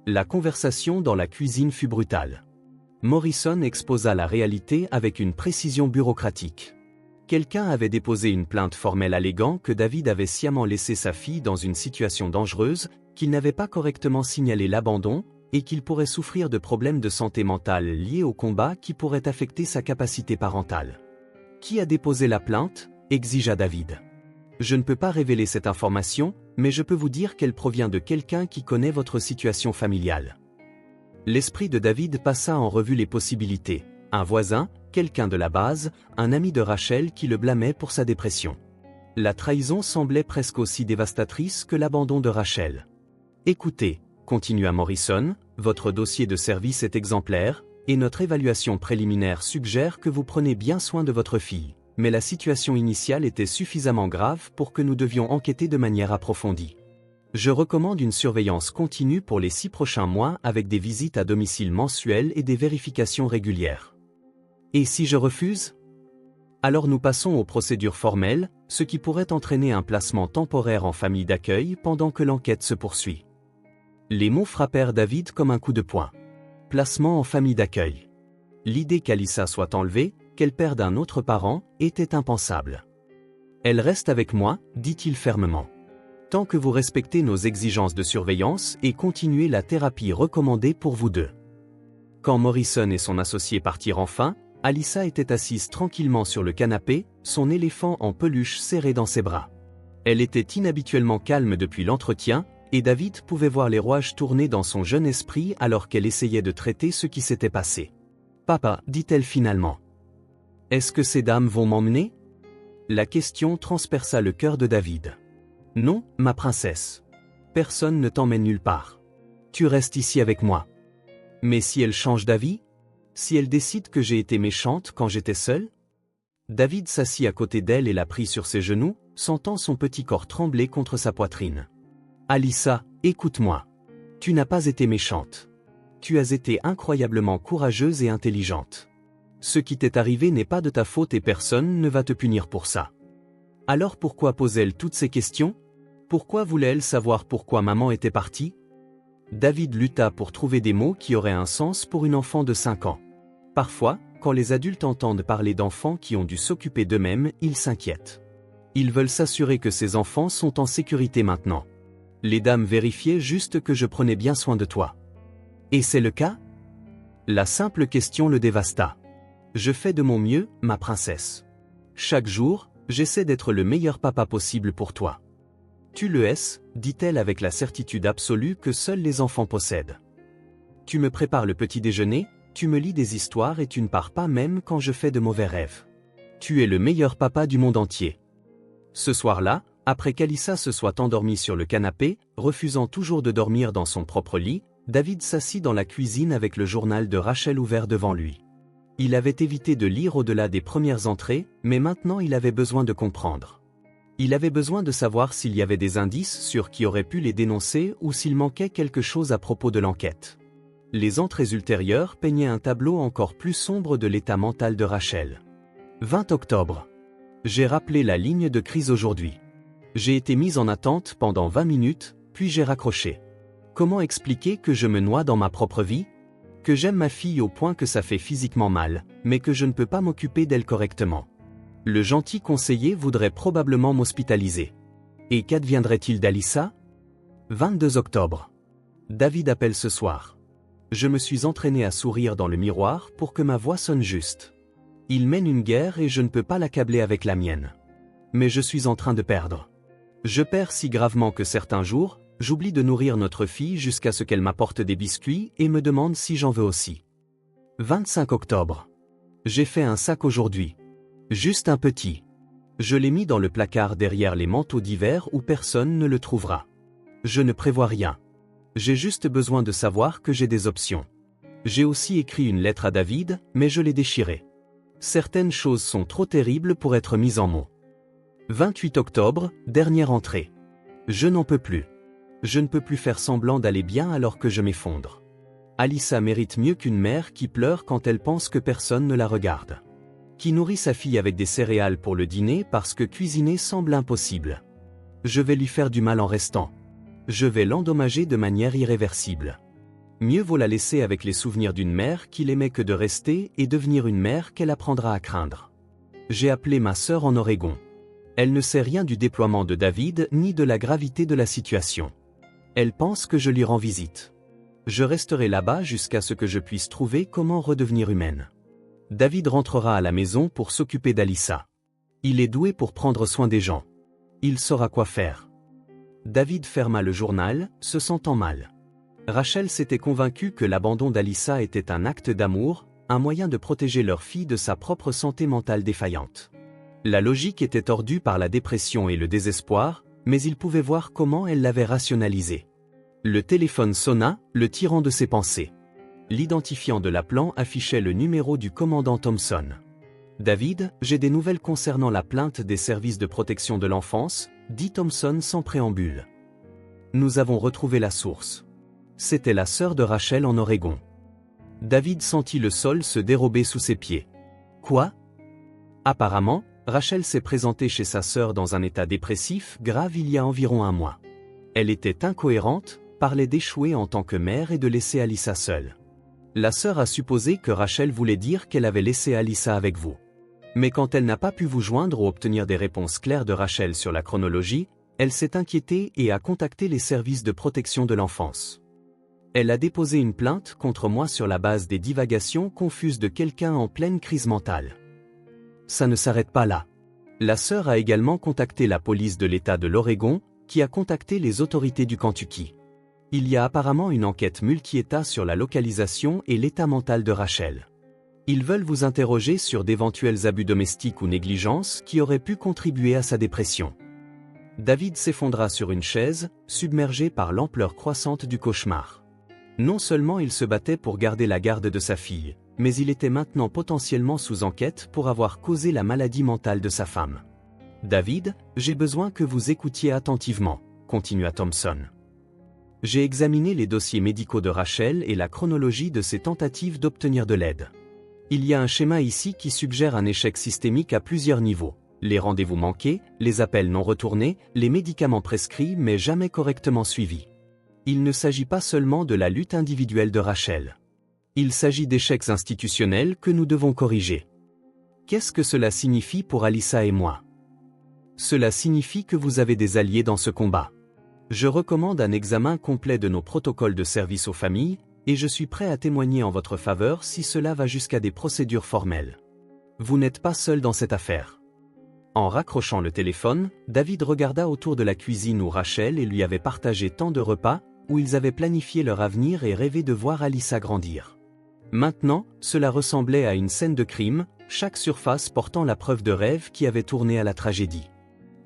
Speaker 1: La conversation dans la cuisine fut brutale. Morrison exposa la réalité avec une précision bureaucratique. Quelqu'un avait déposé une plainte formelle alléguant que David avait sciemment laissé sa fille dans une situation dangereuse, qu'il n'avait pas correctement signalé l'abandon, et qu'il pourrait souffrir de problèmes de santé mentale liés au combat qui pourraient affecter sa capacité parentale. « Qui a déposé la plainte ?» exigea David. « Je ne peux pas révéler cette information, mais je peux vous dire qu'elle provient de quelqu'un qui connaît votre situation familiale. » L'esprit de David passa en revue les possibilités. Un voisin, quelqu'un de la base, un ami de Rachel qui le blâmait pour sa dépression. La trahison semblait presque aussi dévastatrice que l'abandon de Rachel. « Écoutez, » continua Morrison, « votre dossier de service est exemplaire, et notre évaluation préliminaire suggère que vous prenez bien soin de votre fille. Mais la situation initiale était suffisamment grave pour que nous devions enquêter de manière approfondie. Je recommande une surveillance continue pour les 6 prochains mois avec des visites à domicile mensuelles et des vérifications régulières. » Et si je refuse? Alors nous passons aux procédures formelles, ce qui pourrait entraîner un placement temporaire en famille d'accueil pendant que l'enquête se poursuit. Les mots frappèrent David comme un coup de poing. Placement en famille d'accueil. L'idée qu'Alyssa soit enlevée, qu'elle perde un autre parent, était impensable. Elle reste avec moi, dit-il fermement. Tant que vous respectez nos exigences de surveillance et continuez la thérapie recommandée pour vous deux. Quand Morrison et son associé partirent enfin, Alyssa était assise tranquillement sur le canapé, son éléphant en peluche serré dans ses bras. Elle était inhabituellement calme depuis l'entretien, et David pouvait voir les rouages tourner dans son jeune esprit alors qu'elle essayait de traiter ce qui s'était passé. « Papa, dit-elle finalement. Est-ce que ces dames vont m'emmener » La question transperça le cœur de David. « Non, ma princesse. Personne ne t'emmène nulle part. Tu restes ici avec moi. Mais si elle change d'avis ? Si elle décide que j'ai été méchante quand j'étais seule ?» David s'assit à côté d'elle et la prit sur ses genoux, sentant son petit corps trembler contre sa poitrine. « Alyssa, écoute-moi. Tu n'as pas été méchante. Tu as été incroyablement courageuse et intelligente. Ce qui t'est arrivé n'est pas de ta faute et personne ne va te punir pour ça. Alors pourquoi posait-elle toutes ces questions ? Pourquoi voulait-elle savoir pourquoi maman était partie ? » David lutta pour trouver des mots qui auraient un sens pour une enfant de 5 ans. Parfois, quand les adultes entendent parler d'enfants qui ont dû s'occuper d'eux-mêmes, ils s'inquiètent. Ils veulent s'assurer que ces enfants sont en sécurité maintenant. Les dames vérifiaient juste que je prenais bien soin de toi. Et c'est le cas ? La simple question le dévasta. Je fais de mon mieux, ma princesse. Chaque jour, j'essaie d'être le meilleur papa possible pour toi. Tu le es, dit-elle avec la certitude absolue que seuls les enfants possèdent. Tu me prépares le petit déjeuner, tu me lis des histoires et tu ne pars pas même quand je fais de mauvais rêves. Tu es le meilleur papa du monde entier. Ce soir-là, après qu'Alyssa se soit endormie sur le canapé, refusant toujours de dormir dans son propre lit, David s'assit dans la cuisine avec le journal de Rachel ouvert devant lui. Il avait évité de lire au-delà des premières entrées, mais maintenant il avait besoin de comprendre. Il avait besoin de savoir s'il y avait des indices sur qui aurait pu les dénoncer ou s'il manquait quelque chose à propos de l'enquête. Les entrées ultérieures peignaient un tableau encore plus sombre de l'état mental de Rachel. 20 octobre. J'ai rappelé la ligne de crise aujourd'hui. J'ai été mise en attente pendant 20 minutes, puis j'ai raccroché. Comment expliquer que je me noie dans ma propre vie ? Que j'aime ma fille au point que ça fait physiquement mal, mais que je ne peux pas m'occuper d'elle correctement. Le gentil conseiller voudrait probablement m'hospitaliser. Et qu'adviendrait-il d'Alyssa ? 22 octobre. David appelle ce soir. Je me suis entraîné à sourire dans le miroir pour que ma voix sonne juste. Il mène une guerre et je ne peux pas l'accabler avec la mienne. Mais je suis en train de perdre. Je perds si gravement que certains jours, j'oublie de nourrir notre fille jusqu'à ce qu'elle m'apporte des biscuits et me demande si j'en veux aussi. 25 octobre. J'ai fait un sac aujourd'hui. Juste un petit. Je l'ai mis dans le placard derrière les manteaux d'hiver où personne ne le trouvera. Je ne prévois rien. J'ai juste besoin de savoir que j'ai des options. J'ai aussi écrit une lettre à David, mais je l'ai déchirée. Certaines choses sont trop terribles pour être mises en mots. 28 octobre, dernière entrée. Je n'en peux plus. Je ne peux plus faire semblant d'aller bien alors que je m'effondre. Alyssa mérite mieux qu'une mère qui pleure quand elle pense que personne ne la regarde. Qui nourrit sa fille avec des céréales pour le dîner parce que cuisiner semble impossible. Je vais lui faire du mal en restant. Je vais l'endommager de manière irréversible. Mieux vaut la laisser avec les souvenirs d'une mère qu'il aimait que de rester et devenir une mère qu'elle apprendra à craindre. J'ai appelé ma sœur en Oregon. Elle ne sait rien du déploiement de David ni de la gravité de la situation. Elle pense que je lui rends visite. Je resterai là-bas jusqu'à ce que je puisse trouver comment redevenir humaine. David rentrera à la maison pour s'occuper d'Alyssa. Il est doué pour prendre soin des gens. Il saura quoi faire. David ferma le journal, se sentant mal. Rachel s'était convaincue que l'abandon d'Alyssa était un acte d'amour, un moyen de protéger leur fille de sa propre santé mentale défaillante. La logique était tordue par la dépression et le désespoir, mais il pouvait voir comment elle l'avait rationalisé. Le téléphone sonna, le tirant de ses pensées. L'identifiant de l'appelant affichait le numéro du commandant Thompson. « David, j'ai des nouvelles concernant la plainte des services de protection de l'enfance », dit Thompson sans préambule. Nous avons retrouvé la source. C'était la sœur de Rachel en Oregon. David sentit le sol se dérober sous ses pieds. Quoi? Apparemment, Rachel s'est présentée chez sa sœur dans un état dépressif grave il y a environ un mois. Elle était incohérente, parlait d'échouer en tant que mère et de laisser Alyssa seule. La sœur a supposé que Rachel voulait dire qu'elle avait laissé Alyssa avec vous. Mais quand elle n'a pas pu vous joindre ou obtenir des réponses claires de Rachel sur la chronologie, elle s'est inquiétée et a contacté les services de protection de l'enfance. Elle a déposé une plainte contre moi sur la base des divagations confuses de quelqu'un en pleine crise mentale. Ça ne s'arrête pas là. La sœur a également contacté la police de l'État de l'Oregon, qui a contacté les autorités du Kentucky. Il y a apparemment une enquête multi-États sur la localisation et l'état mental de Rachel. Ils veulent vous interroger sur d'éventuels abus domestiques ou négligences qui auraient pu contribuer à sa dépression. David s'effondra sur une chaise, submergé par l'ampleur croissante du cauchemar. Non seulement il se battait pour garder la garde de sa fille, mais il était maintenant potentiellement sous enquête pour avoir causé la maladie mentale de sa femme. « David, j'ai besoin que vous écoutiez attentivement », continua Thompson. « J'ai examiné les dossiers médicaux de Rachel et la chronologie de ses tentatives d'obtenir de l'aide. Il y a un schéma ici qui suggère un échec systémique à plusieurs niveaux. Les rendez-vous manqués, les appels non retournés, les médicaments prescrits mais jamais correctement suivis. Il ne s'agit pas seulement de la lutte individuelle de Rachel. Il s'agit d'échecs institutionnels que nous devons corriger. Qu'est-ce que cela signifie pour Alyssa et moi? Cela signifie que vous avez des alliés dans ce combat. Je recommande un examen complet de nos protocoles de service aux familles, et je suis prêt à témoigner en votre faveur si cela va jusqu'à des procédures formelles. Vous n'êtes pas seul dans cette affaire. En raccrochant le téléphone, David regarda autour de la cuisine où Rachel et lui avaient partagé tant de repas, où ils avaient planifié leur avenir et rêvé de voir Alyssa grandir. Maintenant, cela ressemblait à une scène de crime, chaque surface portant la preuve de rêve qui avait tourné à la tragédie.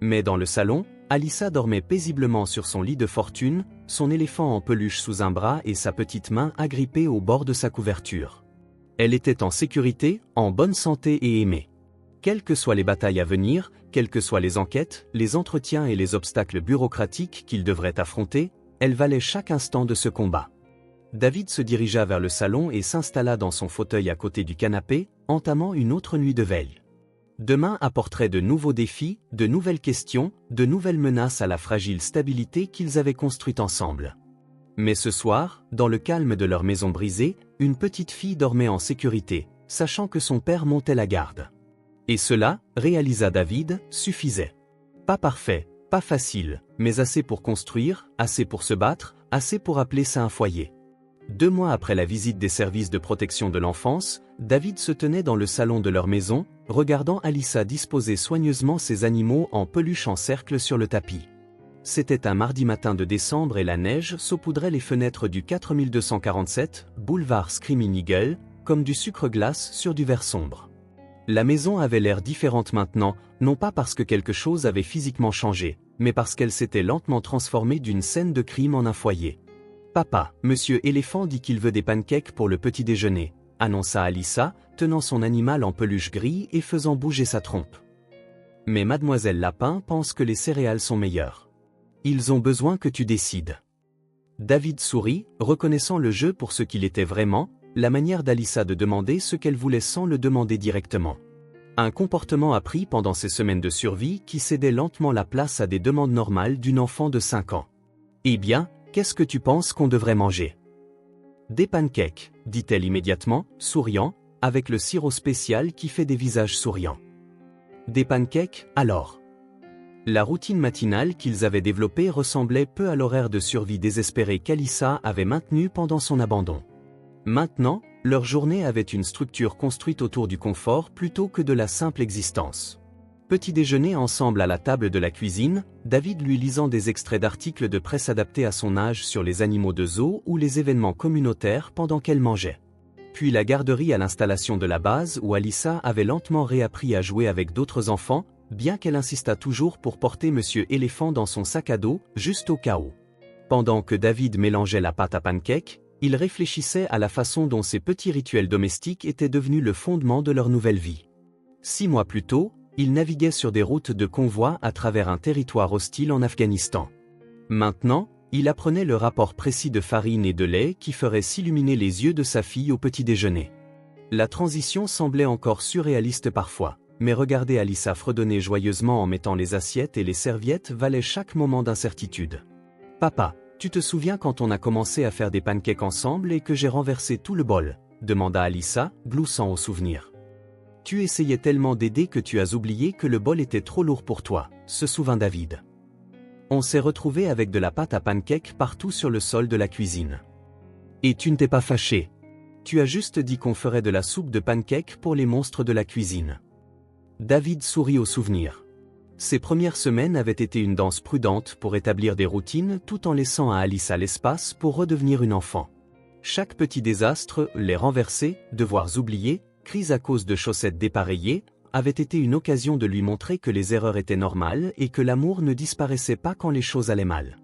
Speaker 1: Mais dans le salon, Alyssa dormait paisiblement sur son lit de fortune, son éléphant en peluche sous un bras et sa petite main agrippée au bord de sa couverture. Elle était en sécurité, en bonne santé et aimée. Quelles que soient les batailles à venir, quelles que soient les enquêtes, les entretiens et les obstacles bureaucratiques qu'il devrait affronter, elle valait chaque instant de ce combat. David se dirigea vers le salon et s'installa dans son fauteuil à côté du canapé, entamant une autre nuit de veille. Demain apporterait de nouveaux défis, de nouvelles questions, de nouvelles menaces à la fragile stabilité qu'ils avaient construite ensemble. Mais ce soir, dans le calme de leur maison brisée, une petite fille dormait en sécurité, sachant que son père montait la garde. Et cela, réalisa David, suffisait. Pas parfait, pas facile, mais assez pour construire, assez pour se battre, assez pour appeler ça un foyer. 2 mois après la visite des services de protection de l'enfance, David se tenait dans le salon de leur maison, regardant Alyssa disposer soigneusement ses animaux en peluche en cercle sur le tapis. C'était un mardi matin de décembre et la neige saupoudrait les fenêtres du 4247, boulevard Screaming Eagle, comme du sucre glace sur du verre sombre. La maison avait l'air différente maintenant, non pas parce que quelque chose avait physiquement changé, mais parce qu'elle s'était lentement transformée d'une scène de crime en un foyer. « Papa, Monsieur Éléphant dit qu'il veut des pancakes pour le petit déjeuner », annonça Alyssa, tenant son animal en peluche gris et faisant bouger sa trompe. « Mais Mademoiselle Lapin pense que les céréales sont meilleures. Ils ont besoin que tu décides. » David sourit, reconnaissant le jeu pour ce qu'il était vraiment, la manière d'Alyssa de demander ce qu'elle voulait sans le demander directement. Un comportement appris pendant ces semaines de survie qui cédait lentement la place à des demandes normales d'une enfant de 5 ans. « Eh bien, qu'est-ce que tu penses qu'on devrait manger? » « Des pancakes, dit-elle immédiatement, souriant, avec le sirop spécial qui fait des visages souriants. « Des pancakes, alors ?» La routine matinale qu'ils avaient développée ressemblait peu à l'horaire de survie désespéré qu'Alyssa avait maintenu pendant son abandon. Maintenant, leur journée avait une structure construite autour du confort plutôt que de la simple existence. Petit déjeuner ensemble à la table de la cuisine, David lui lisant des extraits d'articles de presse adaptés à son âge sur les animaux de zoo ou les événements communautaires pendant qu'elle mangeait. Puis la garderie à l'installation de la base où Alyssa avait lentement réappris à jouer avec d'autres enfants, bien qu'elle insistât toujours pour porter Monsieur Éléphant dans son sac à dos, juste au cas où. Pendant que David mélangeait la pâte à pancakes, il réfléchissait à la façon dont ces petits rituels domestiques étaient devenus le fondement de leur nouvelle vie. 6 mois plus tôt, il naviguait sur des routes de convoi à travers un territoire hostile en Afghanistan. Maintenant, il apprenait le rapport précis de farine et de lait qui ferait s'illuminer les yeux de sa fille au petit déjeuner. La transition semblait encore surréaliste parfois, mais regarder Alyssa fredonner joyeusement en mettant les assiettes et les serviettes valait chaque moment d'incertitude. « Papa, tu te souviens quand on a commencé à faire des pancakes ensemble et que j'ai renversé tout le bol ?» demanda Alyssa, gloussant au souvenir. « Tu essayais tellement d'aider que tu as oublié que le bol était trop lourd pour toi », se souvint David. On s'est retrouvé avec de la pâte à pancakes partout sur le sol de la cuisine. Et tu ne t'es pas fâché. Tu as juste dit qu'on ferait de la soupe de pancakes pour les monstres de la cuisine. David sourit au souvenir. Ces premières semaines avaient été une danse prudente pour établir des routines tout en laissant à Alyssa l'espace pour redevenir une enfant. Chaque petit désastre, les renversés, devoirs oubliés, crises à cause de chaussettes dépareillées, avait été une occasion de lui montrer que les erreurs étaient normales et que l'amour ne disparaissait pas quand les choses allaient mal.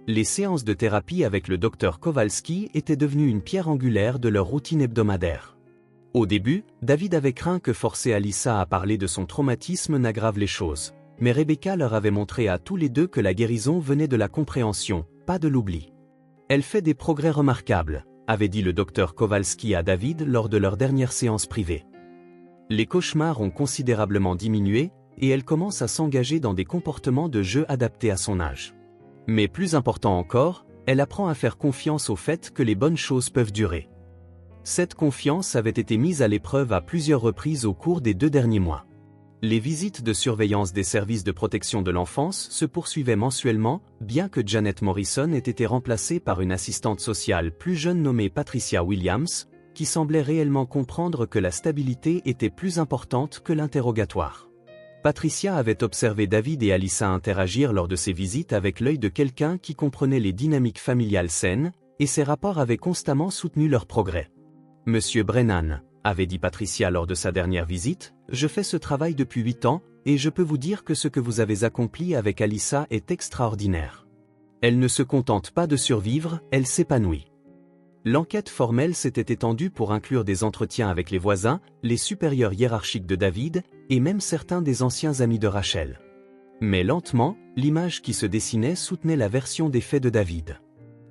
Speaker 1: Les séances de thérapie avec le docteur Kowalski étaient devenues une pierre angulaire de leur routine hebdomadaire. Au début, David avait craint que forcer Alyssa à parler de son traumatisme n'aggrave les choses, mais Rebecca leur avait montré à tous les deux que la guérison venait de la compréhension, pas de l'oubli. « Elle fait des progrès remarquables », avait dit le docteur Kowalski à David lors de leur dernière séance privée. Les cauchemars ont considérablement diminué, et elle commence à s'engager dans des comportements de jeu adaptés à son âge. Mais plus important encore, elle apprend à faire confiance au fait que les bonnes choses peuvent durer. Cette confiance avait été mise à l'épreuve à plusieurs reprises au cours des 2 derniers mois. Les visites de surveillance des services de protection de l'enfance se poursuivaient mensuellement, bien que Janet Morrison ait été remplacée par une assistante sociale plus jeune nommée Patricia Williams, qui semblait réellement comprendre que la stabilité était plus importante que l'interrogatoire. Patricia avait observé David et Alyssa interagir lors de ces visites avec l'œil de quelqu'un qui comprenait les dynamiques familiales saines, et ses rapports avaient constamment soutenu leur progrès. « Monsieur Brennan », avait dit Patricia lors de sa dernière visite, « je fais ce travail depuis 8 ans, et je peux vous dire que ce que vous avez accompli avec Alyssa est extraordinaire. Elle ne se contente pas de survivre, elle s'épanouit. » L'enquête formelle s'était étendue pour inclure des entretiens avec les voisins, les supérieurs hiérarchiques de David, et même certains des anciens amis de Rachel. Mais lentement, l'image qui se dessinait soutenait la version des faits de David.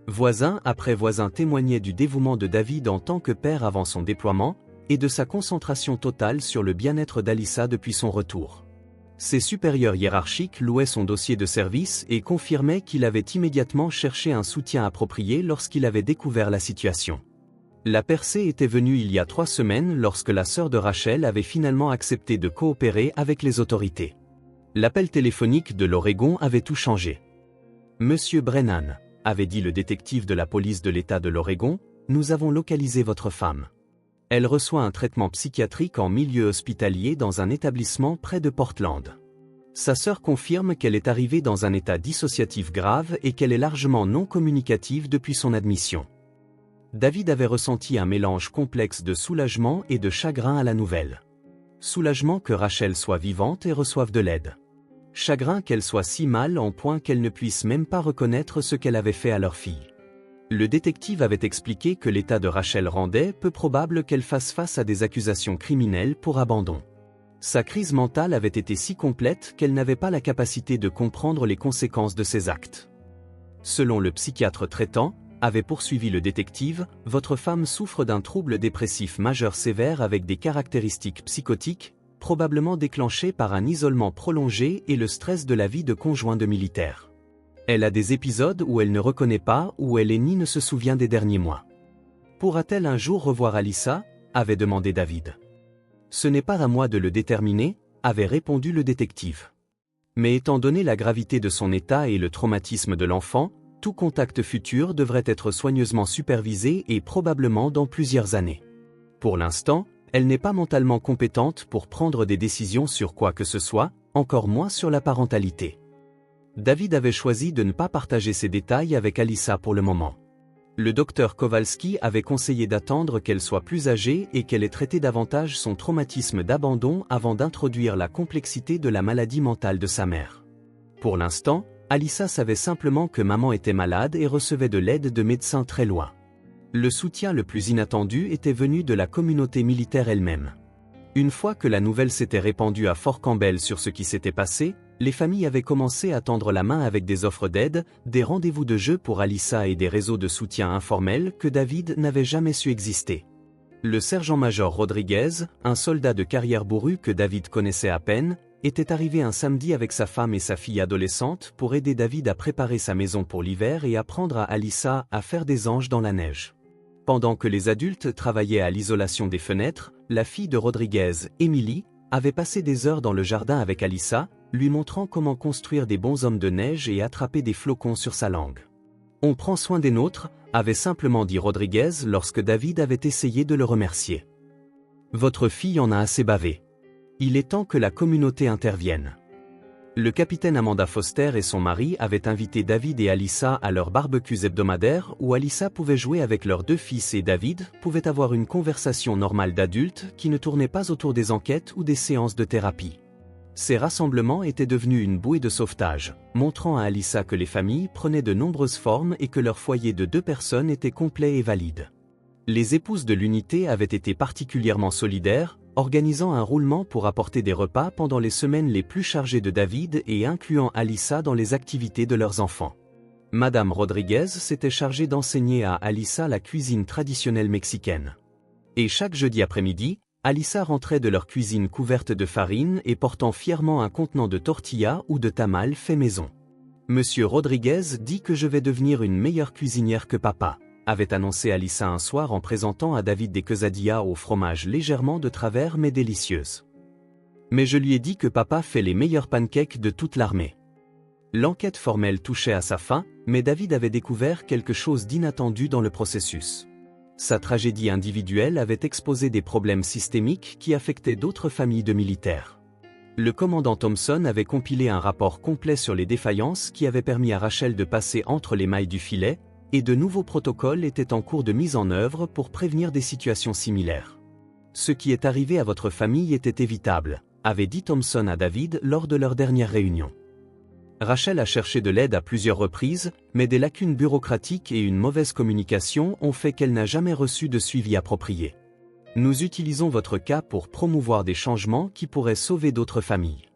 Speaker 1: Voisin après voisin témoignait du dévouement de David en tant que père avant son déploiement, et de sa concentration totale sur le bien-être d'Alyssa depuis son retour. Ses supérieurs hiérarchiques louaient son dossier de service et confirmaient qu'il avait immédiatement cherché un soutien approprié lorsqu'il avait découvert la situation. La percée était venue il y a 3 semaines lorsque la sœur de Rachel avait finalement accepté de coopérer avec les autorités. L'appel téléphonique de l'Oregon avait tout changé. « Monsieur Brennan », avait dit le détective de la police de l'État de l'Oregon, « nous avons localisé votre femme. Elle reçoit un traitement psychiatrique en milieu hospitalier dans un établissement près de Portland. Sa sœur confirme qu'elle est arrivée dans un état dissociatif grave et qu'elle est largement non communicative depuis son admission. » David avait ressenti un mélange complexe de soulagement et de chagrin à la nouvelle. Soulagement que Rachel soit vivante et reçoive de l'aide. Chagrin qu'elle soit si mal en point qu'elle ne puisse même pas reconnaître ce qu'elle avait fait à leur fille. Le détective avait expliqué que l'état de Rachel rendait peu probable qu'elle fasse face à des accusations criminelles pour abandon. Sa crise mentale avait été si complète qu'elle n'avait pas la capacité de comprendre les conséquences de ses actes. Selon le psychiatre traitant, avait poursuivi le détective, votre femme souffre d'un trouble dépressif majeur sévère avec des caractéristiques psychotiques, probablement déclenchées par un isolement prolongé et le stress de la vie de conjoint de militaire. Elle a des épisodes où elle ne reconnaît pas où elle est ni ne se souvient des derniers mois. Pourra-t-elle un jour revoir Alyssa ? Avait demandé David. Ce n'est pas à moi de le déterminer, avait répondu le détective. Mais étant donné la gravité de son état et le traumatisme de l'enfant, tout contact futur devrait être soigneusement supervisé et probablement dans plusieurs années. Pour l'instant, elle n'est pas mentalement compétente pour prendre des décisions sur quoi que ce soit, encore moins sur la parentalité. David avait choisi de ne pas partager ces détails avec Alyssa pour le moment. Le docteur Kowalski avait conseillé d'attendre qu'elle soit plus âgée et qu'elle ait traité davantage son traumatisme d'abandon avant d'introduire la complexité de la maladie mentale de sa mère. Pour l'instant, Alyssa savait simplement que maman était malade et recevait de l'aide de médecins très loin. Le soutien le plus inattendu était venu de la communauté militaire elle-même. Une fois que la nouvelle s'était répandue à Fort Campbell sur ce qui s'était passé, les familles avaient commencé à tendre la main avec des offres d'aide, des rendez-vous de jeu pour Alyssa et des réseaux de soutien informels que David n'avait jamais su exister. Le sergent-major Rodriguez, un soldat de carrière bourru que David connaissait à peine, était arrivé un samedi avec sa femme et sa fille adolescente pour aider David à préparer sa maison pour l'hiver et apprendre à Alyssa à faire des anges dans la neige. Pendant que les adultes travaillaient à l'isolation des fenêtres, la fille de Rodriguez, Emily, avait passé des heures dans le jardin avec Alyssa, lui montrant comment construire des bonshommes de neige et attraper des flocons sur sa langue. « On prend soin des nôtres », avait simplement dit Rodriguez lorsque David avait essayé de le remercier. « Votre fille en a assez bavé. Il est temps que la communauté intervienne. » Le capitaine Amanda Foster et son mari avaient invité David et Alyssa à leurs barbecues hebdomadaires où Alyssa pouvait jouer avec leurs 2 fils et David pouvait avoir une conversation normale d'adultes qui ne tournait pas autour des enquêtes ou des séances de thérapie. Ces rassemblements étaient devenus une bouée de sauvetage, montrant à Alyssa que les familles prenaient de nombreuses formes et que leur foyer de 2 personnes était complet et valide. Les épouses de l'unité avaient été particulièrement solidaires, organisant un roulement pour apporter des repas pendant les semaines les plus chargées de David et incluant Alyssa dans les activités de leurs enfants. Madame Rodriguez s'était chargée d'enseigner à Alyssa la cuisine traditionnelle mexicaine. Et chaque jeudi après-midi, Alyssa rentrait de leur cuisine couverte de farine et portant fièrement un contenant de tortillas ou de tamal fait maison. Monsieur Rodriguez dit que je vais devenir une meilleure cuisinière que papa, avait annoncé Alyssa un soir en présentant à David des quesadillas au fromage légèrement de travers mais délicieuses. Mais je lui ai dit que papa fait les meilleurs pancakes de toute l'armée. L'enquête formelle touchait à sa fin, mais David avait découvert quelque chose d'inattendu dans le processus. Sa tragédie individuelle avait exposé des problèmes systémiques qui affectaient d'autres familles de militaires. Le commandant Thompson avait compilé un rapport complet sur les défaillances qui avaient permis à Rachel de passer entre les mailles du filet, et de nouveaux protocoles étaient en cours de mise en œuvre pour prévenir des situations similaires. Ce qui est arrivé à votre famille était évitable, avait dit Thompson à David lors de leur dernière réunion. Rachel a cherché de l'aide à plusieurs reprises, mais des lacunes bureaucratiques et une mauvaise communication ont fait qu'elle n'a jamais reçu de suivi approprié. Nous utilisons votre cas pour promouvoir des changements qui pourraient sauver d'autres familles.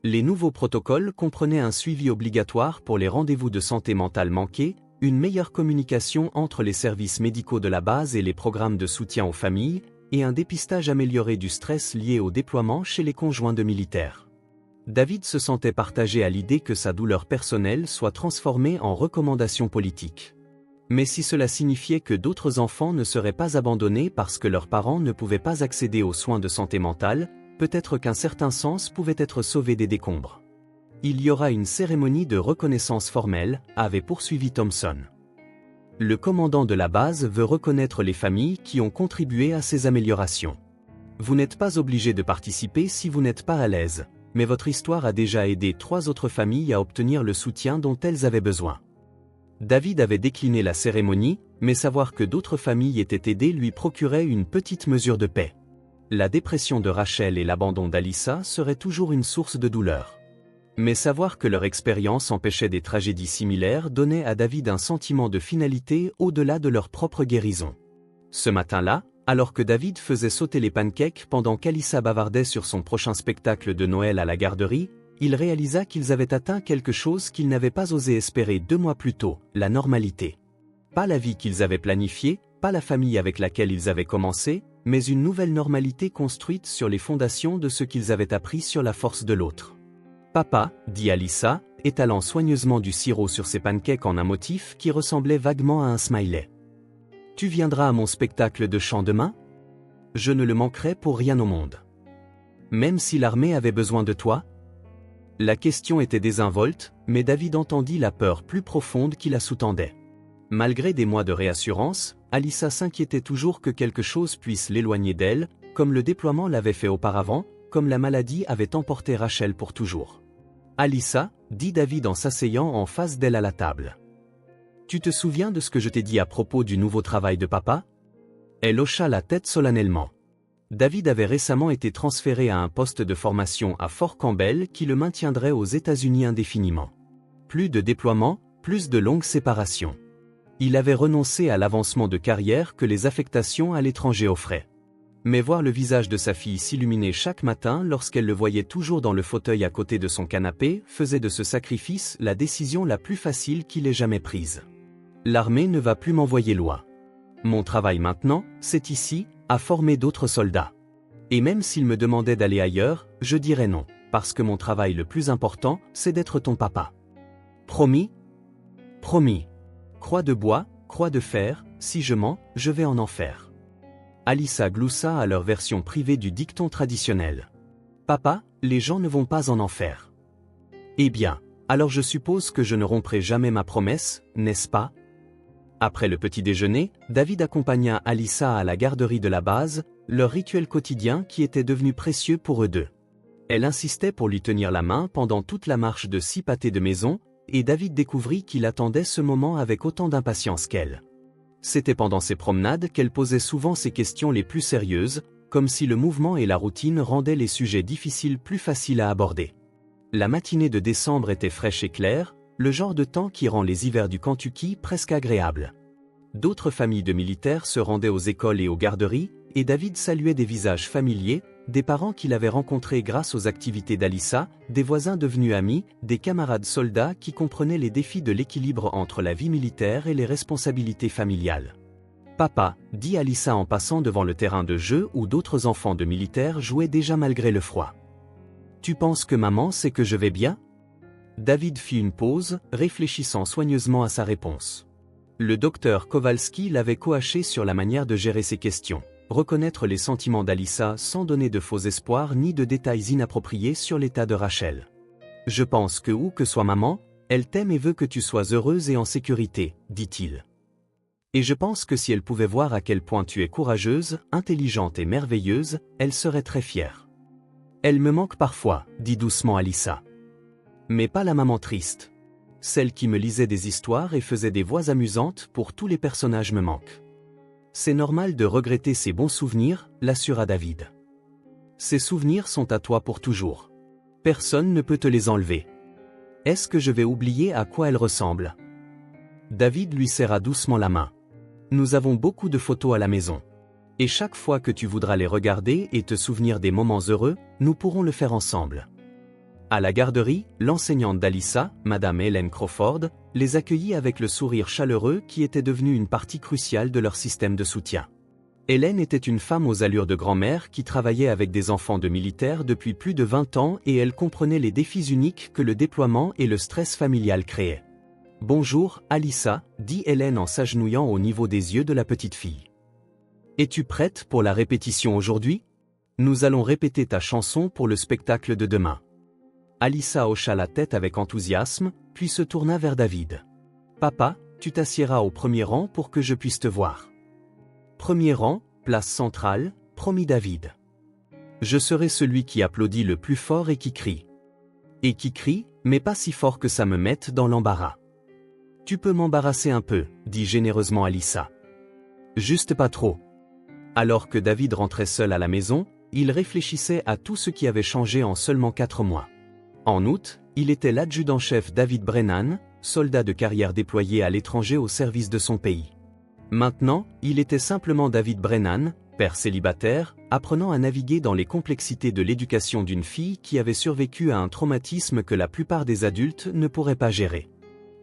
Speaker 1: Les nouveaux protocoles comprenaient un suivi obligatoire pour les rendez-vous de santé mentale manqués, une meilleure communication entre les services médicaux de la base et les programmes de soutien aux familles, et un dépistage amélioré du stress lié au déploiement chez les conjoints de militaires. David se sentait partagé à l'idée que sa douleur personnelle soit transformée en recommandation politique. Mais si cela signifiait que d'autres enfants ne seraient pas abandonnés parce que leurs parents ne pouvaient pas accéder aux soins de santé mentale, peut-être qu'un certain sens pouvait être sauvé des décombres. Il y aura une cérémonie de reconnaissance formelle, avait poursuivi Thompson. Le commandant de la base veut reconnaître les familles qui ont contribué à ces améliorations. Vous n'êtes pas obligé de participer si vous n'êtes pas à l'aise, mais votre histoire a déjà aidé 3 autres familles à obtenir le soutien dont elles avaient besoin. David avait décliné la cérémonie, mais savoir que d'autres familles étaient aidées lui procurait une petite mesure de paix. La dépression de Rachel et l'abandon d'Alyssa seraient toujours une source de douleur. Mais savoir que leur expérience empêchait des tragédies similaires donnait à David un sentiment de finalité au-delà de leur propre guérison. Ce matin-là, alors que David faisait sauter les pancakes pendant qu'Alyssa bavardait sur son prochain spectacle de Noël à la garderie, il réalisa qu'ils avaient atteint quelque chose qu'ils n'avaient pas osé espérer 2 mois plus tôt, la normalité. Pas la vie qu'ils avaient planifiée, pas la famille avec laquelle ils avaient commencé, mais une nouvelle normalité construite sur les fondations de ce qu'ils avaient appris sur la force de l'autre. Papa, dit Alyssa, étalant soigneusement du sirop sur ses pancakes en un motif qui ressemblait vaguement à un smiley. Tu viendras à mon spectacle de chant demain ? Je ne le manquerai pour rien au monde. Même si l'armée avait besoin de toi ? La question était désinvolte, mais David entendit la peur plus profonde qui la sous-tendait. Malgré des mois de réassurance, Alyssa s'inquiétait toujours que quelque chose puisse l'éloigner d'elle, comme le déploiement l'avait fait auparavant, comme la maladie avait emporté Rachel pour toujours. Alyssa, dit David en s'asseyant en face d'elle à la table. Tu te souviens de ce que je t'ai dit à propos du nouveau travail de papa ? Elle hocha la tête solennellement. David avait récemment été transféré à un poste de formation à Fort Campbell qui le maintiendrait aux États-Unis indéfiniment. Plus de déploiement, plus de longues séparations. Il avait renoncé à l'avancement de carrière que les affectations à l'étranger offraient. Mais voir le visage de sa fille s'illuminer chaque matin lorsqu'elle le voyait toujours dans le fauteuil à côté de son canapé faisait de ce sacrifice la décision la plus facile qu'il ait jamais prise. L'armée ne va plus m'envoyer loin. Mon travail maintenant, c'est ici, à former d'autres soldats. Et même s'il me demandait d'aller ailleurs, je dirais non, parce que mon travail le plus important, c'est d'être ton papa. Promis? Promis. Croix de bois, croix de fer, si je mens, je vais en enfer. Alyssa gloussa à leur version privée du dicton traditionnel. Papa, les gens ne vont pas en enfer. Eh bien, alors je suppose que je ne romprai jamais ma promesse, n'est-ce pas? Après le petit déjeuner, David accompagna Alyssa à la garderie de la base, leur rituel quotidien qui était devenu précieux pour eux deux. Elle insistait pour lui tenir la main pendant toute la marche de 6 pâtés de maison, et David découvrit qu'il attendait ce moment avec autant d'impatience qu'elle. C'était pendant ces promenades qu'elle posait souvent ses questions les plus sérieuses, comme si le mouvement et la routine rendaient les sujets difficiles plus faciles à aborder. La matinée de décembre était fraîche et claire, le genre de temps qui rend les hivers du Kentucky presque agréables. D'autres familles de militaires se rendaient aux écoles et aux garderies, et David saluait des visages familiers, des parents qu'il avait rencontrés grâce aux activités d'Alyssa, des voisins devenus amis, des camarades soldats qui comprenaient les défis de l'équilibre entre la vie militaire et les responsabilités familiales. « Papa », dit Alyssa en passant devant le terrain de jeu où d'autres enfants de militaires jouaient déjà malgré le froid. « Tu penses que maman sait que je vais bien ?» David fit une pause, réfléchissant soigneusement à sa réponse. Le docteur Kowalski l'avait coaché sur la manière de gérer ces questions. Reconnaître les sentiments d'Alyssa sans donner de faux espoirs ni de détails inappropriés sur l'état de Rachel. « Je pense que où que soit maman, elle t'aime et veut que tu sois heureuse et en sécurité, dit-il. Et je pense que si elle pouvait voir à quel point tu es courageuse, intelligente et merveilleuse, elle serait très fière. Elle me manque parfois, dit doucement Alyssa. Mais pas la maman triste. Celle qui me lisait des histoires et faisait des voix amusantes pour tous les personnages me manque. C'est normal de regretter ces bons souvenirs, l'assura David. Ces souvenirs sont à toi pour toujours. Personne ne peut te les enlever. Est-ce que je vais oublier à quoi elle ressemble? David lui serra doucement la main. Nous avons beaucoup de photos à la maison. Et chaque fois que tu voudras les regarder et te souvenir des moments heureux, nous pourrons le faire ensemble. À la garderie, l'enseignante d'Alyssa, Madame Hélène Crawford, les accueillit avec le sourire chaleureux qui était devenu une partie cruciale de leur système de soutien. Hélène était une femme aux allures de grand-mère qui travaillait avec des enfants de militaires depuis plus de 20 ans et elle comprenait les défis uniques que le déploiement et le stress familial créaient. « Bonjour, Alyssa », dit Hélène en s'agenouillant au niveau des yeux de la petite fille. « Es-tu prête pour la répétition aujourd'hui? Nous allons répéter ta chanson pour le spectacle de demain. » Alyssa hocha la tête avec enthousiasme, puis se tourna vers David. « Papa, tu t'assiéras au premier rang pour que je puisse te voir. » Premier rang, place centrale, promis David. Je serai celui qui applaudit le plus fort et qui crie. Et qui crie, mais pas si fort que ça me mette dans l'embarras. Tu peux m'embarrasser un peu, dit généreusement Alyssa. Juste pas trop. Alors que David rentrait seul à la maison, il réfléchissait à tout ce qui avait changé en seulement 4 mois. En août, il était l'adjudant-chef David Brennan, soldat de carrière déployé à l'étranger au service de son pays. Maintenant, il était simplement David Brennan, père célibataire, apprenant à naviguer dans les complexités de l'éducation d'une fille qui avait survécu à un traumatisme que la plupart des adultes ne pourraient pas gérer.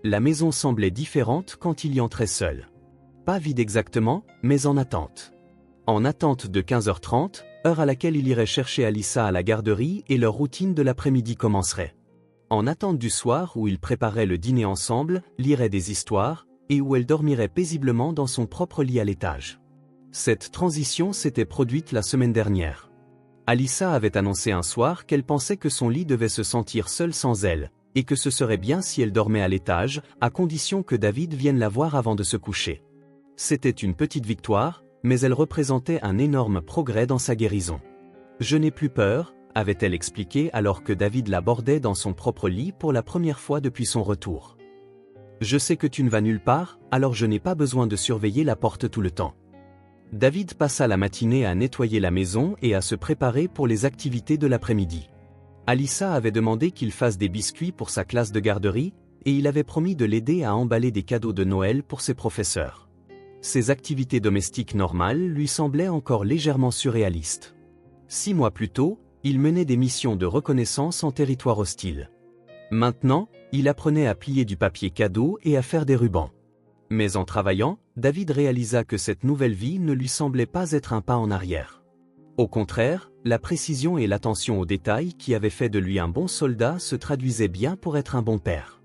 Speaker 1: La maison semblait différente quand il y entrait seul. Pas vide exactement, mais en attente. En attente de 15h30, heure à laquelle il irait chercher Alyssa à la garderie et leur routine de l'après-midi commencerait. En attente du soir où ils prépareraient le dîner ensemble, liraient des histoires, et où elle dormirait paisiblement dans son propre lit à l'étage. Cette transition s'était produite la semaine dernière. Alyssa avait annoncé un soir qu'elle pensait que son lit devait se sentir seul sans elle, et que ce serait bien si elle dormait à l'étage, à condition que David vienne la voir avant de se coucher. C'était une petite victoire, mais elle représentait un énorme progrès dans sa guérison. « Je n'ai plus peur », avait-elle expliqué alors que David l'abordait dans son propre lit pour la première fois depuis son retour. « Je sais que tu ne vas nulle part, alors je n'ai pas besoin de surveiller la porte tout le temps. » David passa la matinée à nettoyer la maison et à se préparer pour les activités de l'après-midi. Alyssa avait demandé qu'il fasse des biscuits pour sa classe de garderie, et il avait promis de l'aider à emballer des cadeaux de Noël pour ses professeurs. Ses activités domestiques normales lui semblaient encore légèrement surréalistes. 6 mois plus tôt, il menait des missions de reconnaissance en territoire hostile. Maintenant, il apprenait à plier du papier cadeau et à faire des rubans. Mais en travaillant, David réalisa que cette nouvelle vie ne lui semblait pas être un pas en arrière. Au contraire, la précision et l'attention aux détails qui avaient fait de lui un bon soldat se traduisaient bien pour être un bon père.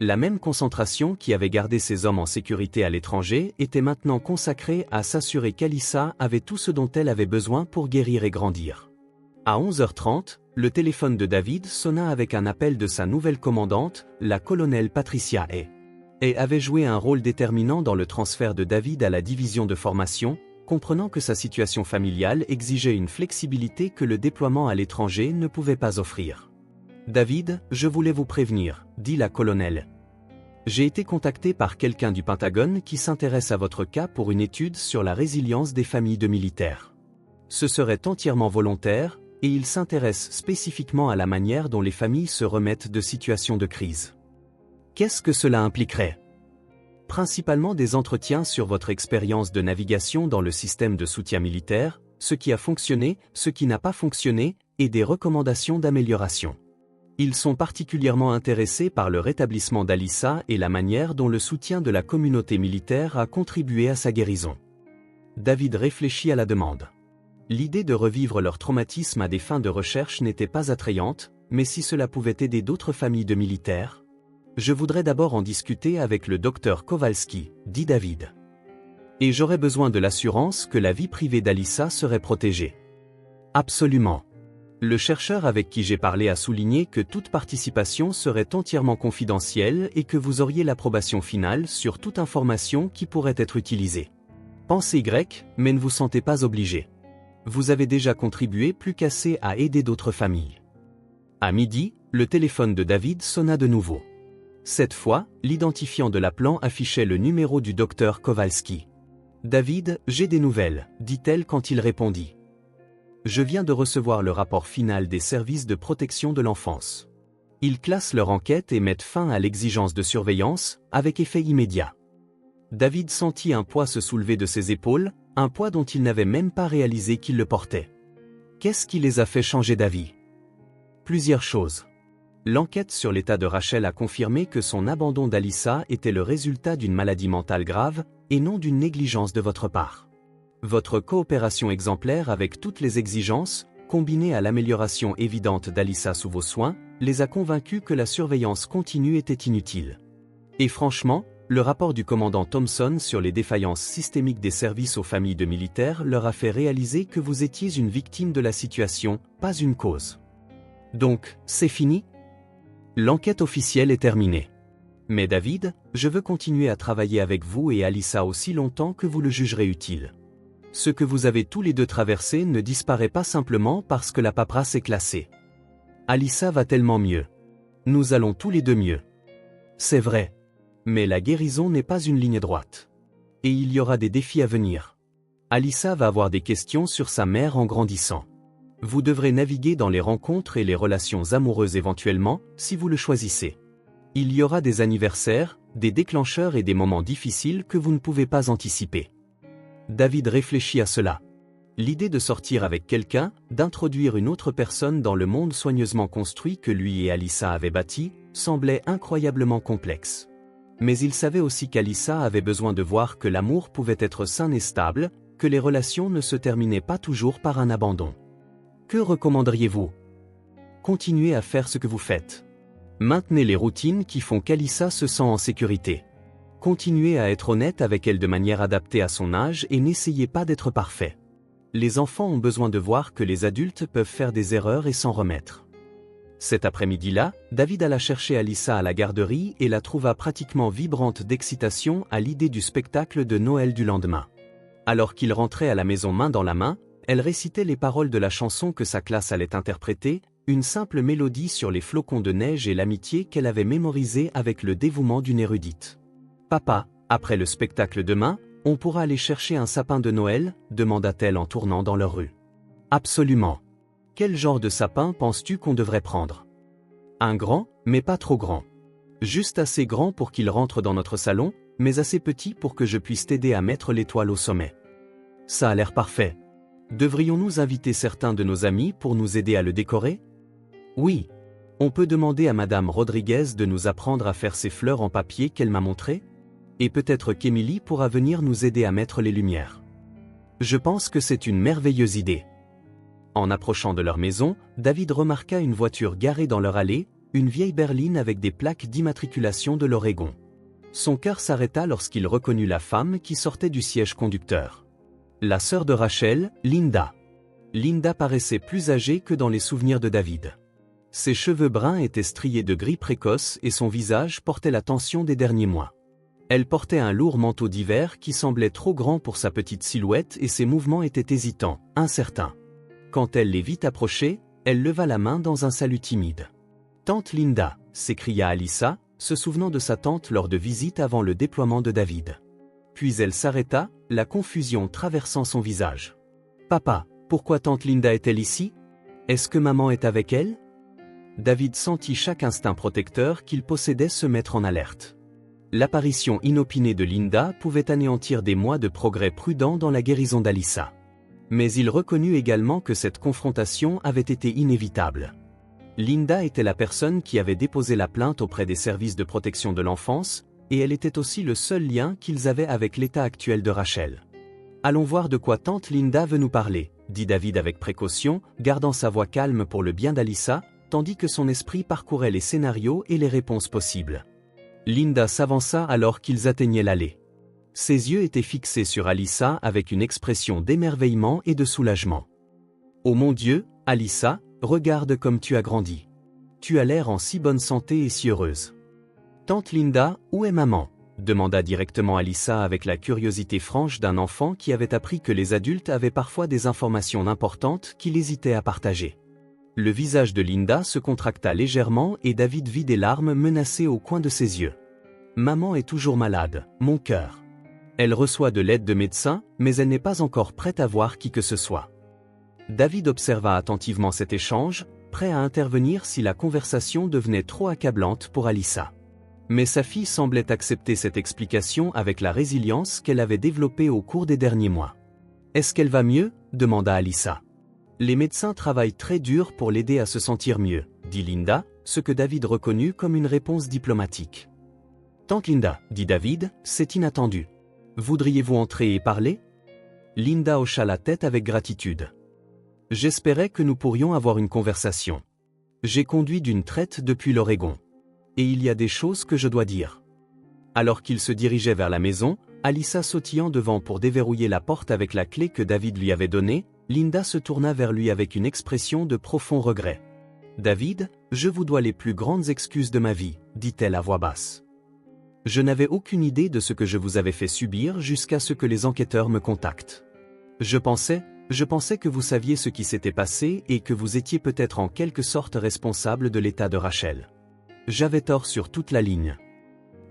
Speaker 1: La même concentration qui avait gardé ses hommes en sécurité à l'étranger était maintenant consacrée à s'assurer qu'Alyssa avait tout ce dont elle avait besoin pour guérir et grandir. À 11h30, le téléphone de David sonna avec un appel de sa nouvelle commandante, la colonelle Patricia Hay. Et avait joué un rôle déterminant dans le transfert de David à la division de formation, comprenant que sa situation familiale exigeait une flexibilité que le déploiement à l'étranger ne pouvait pas offrir. « David, je voulais vous prévenir, » dit la colonelle. « J'ai été contacté par quelqu'un du Pentagone qui s'intéresse à votre cas pour une étude sur la résilience des familles de militaires. Ce serait entièrement volontaire, et il s'intéresse spécifiquement à la manière dont les familles se remettent de situations de crise. Qu'est-ce que cela impliquerait ? Principalement des entretiens sur votre expérience de navigation dans le système de soutien militaire, ce qui a fonctionné, ce qui n'a pas fonctionné, et des recommandations d'amélioration. Ils sont particulièrement intéressés par le rétablissement d'Alyssa et la manière dont le soutien de la communauté militaire a contribué à sa guérison. David réfléchit à la demande. L'idée de revivre leur traumatisme à des fins de recherche n'était pas attrayante, mais si cela pouvait aider d'autres familles de militaires, je voudrais d'abord en discuter avec le docteur Kowalski, dit David. Et j'aurais besoin de l'assurance que la vie privée d'Alyssa serait protégée. Absolument. Le chercheur avec qui j'ai parlé a souligné que toute participation serait entièrement confidentielle et que vous auriez l'approbation finale sur toute information qui pourrait être utilisée. Pensez grec, mais ne vous sentez pas obligé. Vous avez déjà contribué plus qu'assez à aider d'autres familles. À midi, le téléphone de David sonna de nouveau. Cette fois, l'identifiant de l'appelant affichait le numéro du docteur Kowalski. « David, j'ai des nouvelles, » dit-elle quand il répondit. « Je viens de recevoir le rapport final des services de protection de l'enfance. Ils classent leur enquête et mettent fin à l'exigence de surveillance, avec effet immédiat. » David sentit un poids se soulever de ses épaules, un poids dont il n'avait même pas réalisé qu'il le portait. Qu'est-ce qui les a fait changer d'avis ? Plusieurs choses. L'enquête sur l'état de Rachel a confirmé que son abandon d'Alyssa était le résultat d'une maladie mentale grave, et non d'une négligence de votre part. Votre coopération exemplaire avec toutes les exigences, combinée à l'amélioration évidente d'Alyssa sous vos soins, les a convaincus que la surveillance continue était inutile. Et franchement, le rapport du commandant Thompson sur les défaillances systémiques des services aux familles de militaires leur a fait réaliser que vous étiez une victime de la situation, pas une cause. Donc, c'est fini ? L'enquête officielle est terminée. Mais David, je veux continuer à travailler avec vous et Alyssa aussi longtemps que vous le jugerez utile. Ce que vous avez tous les deux traversé ne disparaît pas simplement parce que la paperasse est classée. Alyssa va tellement mieux. Nous allons tous les deux mieux. C'est vrai. Mais la guérison n'est pas une ligne droite. Et il y aura des défis à venir. Alyssa va avoir des questions sur sa mère en grandissant. Vous devrez naviguer dans les rencontres et les relations amoureuses éventuellement, si vous le choisissez. Il y aura des anniversaires, des déclencheurs et des moments difficiles que vous ne pouvez pas anticiper. David réfléchit à cela. L'idée de sortir avec quelqu'un, d'introduire une autre personne dans le monde soigneusement construit que lui et Alyssa avaient bâti, semblait incroyablement complexe. Mais il savait aussi qu'Alyssa avait besoin de voir que l'amour pouvait être sain et stable, que les relations ne se terminaient pas toujours par un abandon. Que recommanderiez-vous ? Continuez à faire ce que vous faites. Maintenez les routines qui font qu'Alyssa se sent en sécurité. Continuez à être honnête avec elle de manière adaptée à son âge et n'essayez pas d'être parfait. Les enfants ont besoin de voir que les adultes peuvent faire des erreurs et s'en remettre. Cet après-midi-là, David alla chercher Alyssa à la garderie et la trouva pratiquement vibrante d'excitation à l'idée du spectacle de Noël du lendemain. Alors qu'il rentrait à la maison main dans la main, elle récitait les paroles de la chanson que sa classe allait interpréter, une simple mélodie sur les flocons de neige et l'amitié qu'elle avait mémorisée avec le dévouement d'une érudite. « Papa, après le spectacle demain, on pourra aller chercher un sapin de Noël ?» demanda-t-elle en tournant dans leur rue. « Absolument. Quel genre de sapin penses-tu qu'on devrait prendre ? Un grand, mais pas trop grand. Juste assez grand pour qu'il rentre dans notre salon, mais assez petit pour que je puisse t'aider à mettre l'étoile au sommet. Ça a l'air parfait. Devrions-nous inviter certains de nos amis pour nous aider à le décorer ? Oui. On peut demander à Madame Rodriguez de nous apprendre à faire ces fleurs en papier qu'elle m'a montrées ? Et peut-être qu'Emily pourra venir nous aider à mettre les lumières. Je pense que c'est une merveilleuse idée. En approchant de leur maison, David remarqua une voiture garée dans leur allée, une vieille berline avec des plaques d'immatriculation de l'Oregon. Son cœur s'arrêta lorsqu'il reconnut la femme qui sortait du siège conducteur. La sœur de Rachel, Linda. Linda paraissait plus âgée que dans les souvenirs de David. Ses cheveux bruns étaient striés de gris précoce et son visage portait la tension des derniers mois. Elle portait un lourd manteau d'hiver qui semblait trop grand pour sa petite silhouette et ses mouvements étaient hésitants, incertains. Quand elle les vit approcher, elle leva la main dans un salut timide. « Tante Linda » s'écria Alyssa, se souvenant de sa tante lors de visites avant le déploiement de David. Puis elle s'arrêta, la confusion traversant son visage. « Papa, pourquoi tante Linda est-elle ici? Est-ce que maman est avec elle ?» David sentit chaque instinct protecteur qu'il possédait se mettre en alerte. L'apparition inopinée de Linda pouvait anéantir des mois de progrès prudents dans la guérison d'Alyssa. Mais il reconnut également que cette confrontation avait été inévitable. Linda était la personne qui avait déposé la plainte auprès des services de protection de l'enfance, et elle était aussi le seul lien qu'ils avaient avec l'état actuel de Rachel. « Allons voir de quoi tante Linda veut nous parler », dit David avec précaution, gardant sa voix calme pour le bien d'Alyssa, tandis que son esprit parcourait les scénarios et les réponses possibles. Linda s'avança alors qu'ils atteignaient l'allée. Ses yeux étaient fixés sur Alyssa avec une expression d'émerveillement et de soulagement. « Oh mon Dieu, Alyssa, regarde comme tu as grandi. Tu as l'air en si bonne santé et si heureuse. »« Tante Linda, où est maman ?» demanda directement Alyssa avec la curiosité franche d'un enfant qui avait appris que les adultes avaient parfois des informations importantes qu'il hésitait à partager. Le visage de Linda se contracta légèrement et David vit des larmes menacées au coin de ses yeux. « Maman est toujours malade, mon cœur. Elle reçoit de l'aide de médecins, mais elle n'est pas encore prête à voir qui que ce soit. » David observa attentivement cet échange, prêt à intervenir si la conversation devenait trop accablante pour Alyssa. Mais sa fille semblait accepter cette explication avec la résilience qu'elle avait développée au cours des derniers mois. « Est-ce qu'elle va mieux ?» demanda Alyssa. « Les médecins travaillent très dur pour l'aider à se sentir mieux, » dit Linda, ce que David reconnut comme une réponse diplomatique. « Tante Linda, » dit David, « c'est inattendu. Voudriez-vous entrer et parler ?» Linda hocha la tête avec gratitude. « J'espérais que nous pourrions avoir une conversation. J'ai conduit d'une traite depuis l'Oregon. Et il y a des choses que je dois dire. » Alors qu'il se dirigeait vers la maison, Alyssa sautillant devant pour déverrouiller la porte avec la clé que David lui avait donnée, Linda se tourna vers lui avec une expression de profond regret. « David, je vous dois les plus grandes excuses de ma vie, » dit-elle à voix basse. « Je n'avais aucune idée de ce que je vous avais fait subir jusqu'à ce que les enquêteurs me contactent. Je pensais que vous saviez ce qui s'était passé et que vous étiez peut-être en quelque sorte responsable de l'état de Rachel. J'avais tort sur toute la ligne. »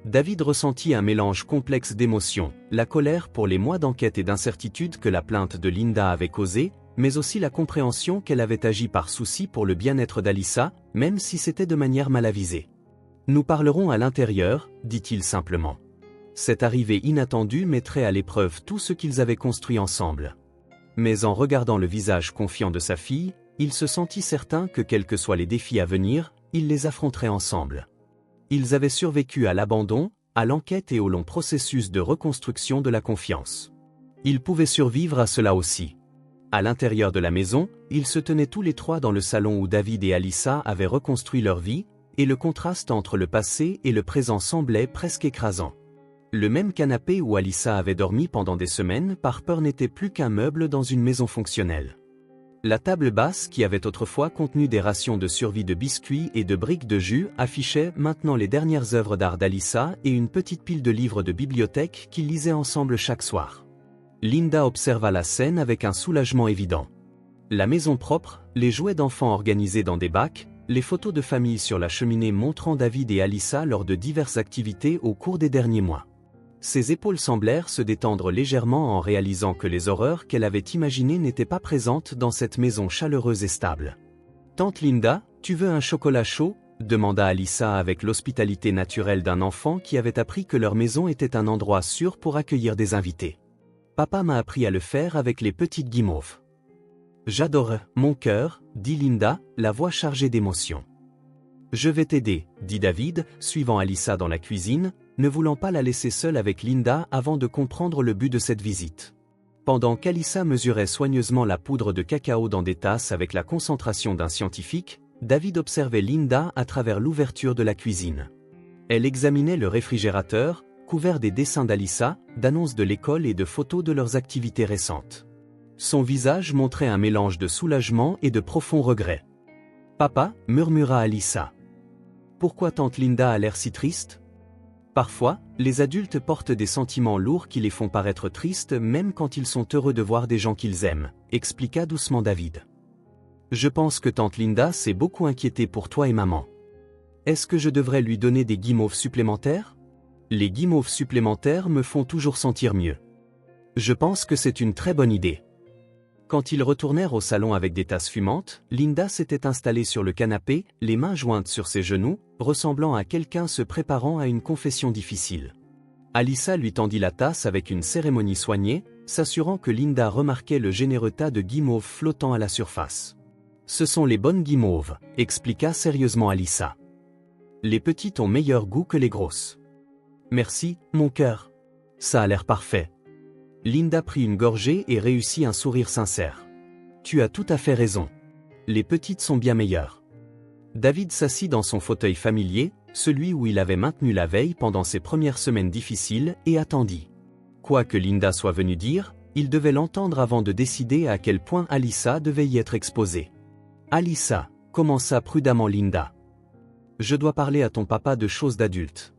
Speaker 1: David ressentit un mélange complexe d'émotions, la colère pour les mois d'enquête et d'incertitude que la plainte de Linda avait causé, mais aussi la compréhension qu'elle avait agi par souci pour le bien-être d'Alyssa, même si c'était de manière mal avisée. « Nous parlerons à l'intérieur, » dit-il simplement. Cette arrivée inattendue mettrait à l'épreuve tout ce qu'ils avaient construit ensemble. Mais en regardant le visage confiant de sa fille, il se sentit certain que quels que soient les défis à venir, ils les affronteraient ensemble. Ils avaient survécu à l'abandon, à l'enquête et au long processus de reconstruction de la confiance. Ils pouvaient survivre à cela aussi. À l'intérieur de la maison, ils se tenaient tous les trois dans le salon où David et Alyssa avaient reconstruit leur vie, et le contraste entre le passé et le présent semblait presque écrasant. Le même canapé où Alyssa avait dormi pendant des semaines par peur n'était plus qu'un meuble dans une maison fonctionnelle. La table basse qui avait autrefois contenu des rations de survie de biscuits et de briques de jus affichait maintenant les dernières œuvres d'art d'Alyssa et une petite pile de livres de bibliothèque qu'ils lisaient ensemble chaque soir. Linda observa la scène avec un soulagement évident. La maison propre, les jouets d'enfants organisés dans des bacs, les photos de famille sur la cheminée montrant David et Alyssa lors de diverses activités au cours des derniers mois. Ses épaules semblèrent se détendre légèrement en réalisant que les horreurs qu'elle avait imaginées n'étaient pas présentes dans cette maison chaleureuse et stable. « Tante Linda, tu veux un chocolat chaud ?» demanda Alyssa avec l'hospitalité naturelle d'un enfant qui avait appris que leur maison était un endroit sûr pour accueillir des invités. « Papa m'a appris à le faire avec les petites guimauves. »« J'adore, mon cœur, » dit Linda, la voix chargée d'émotion. Je vais t'aider, dit David, suivant Alyssa dans la cuisine, ne voulant pas la laisser seule avec Linda avant de comprendre le but de cette visite. Pendant qu'Alyssa mesurait soigneusement la poudre de cacao dans des tasses avec la concentration d'un scientifique, David observait Linda à travers l'ouverture de la cuisine. Elle examinait le réfrigérateur, couvert des dessins d'Alyssa, d'annonces de l'école et de photos de leurs activités récentes. Son visage montrait un mélange de soulagement et de profond regret. « Papa » murmura Alyssa. « Pourquoi tante Linda a l'air si triste ?» Parfois, les adultes portent des sentiments lourds qui les font paraître tristes même quand ils sont heureux de voir des gens qu'ils aiment, expliqua doucement David. Je pense que tante Linda s'est beaucoup inquiétée pour toi et maman. Est-ce que je devrais lui donner des guimauves supplémentaires? Les guimauves supplémentaires me font toujours sentir mieux. Je pense que c'est une très bonne idée. Quand ils retournèrent au salon avec des tasses fumantes, Linda s'était installée sur le canapé, les mains jointes sur ses genoux, ressemblant à quelqu'un se préparant à une confession difficile. Alyssa lui tendit la tasse avec une cérémonie soignée, s'assurant que Linda remarquait le généreux tas de guimauves flottant à la surface. « Ce sont les bonnes guimauves », expliqua sérieusement Alyssa. « Les petites ont meilleur goût que les grosses. »« Merci, mon cœur. Ça a l'air parfait. » Linda prit une gorgée et réussit un sourire sincère. « Tu as tout à fait raison. Les petites sont bien meilleures. » David s'assit dans son fauteuil familier, celui où il avait maintenu la veille pendant ses premières semaines difficiles, et attendit. Quoi que Linda soit venue dire, il devait l'entendre avant de décider à quel point Alyssa devait y être exposée. « Alyssa » commença prudemment Linda. « Je dois parler à ton papa de choses d'adultes.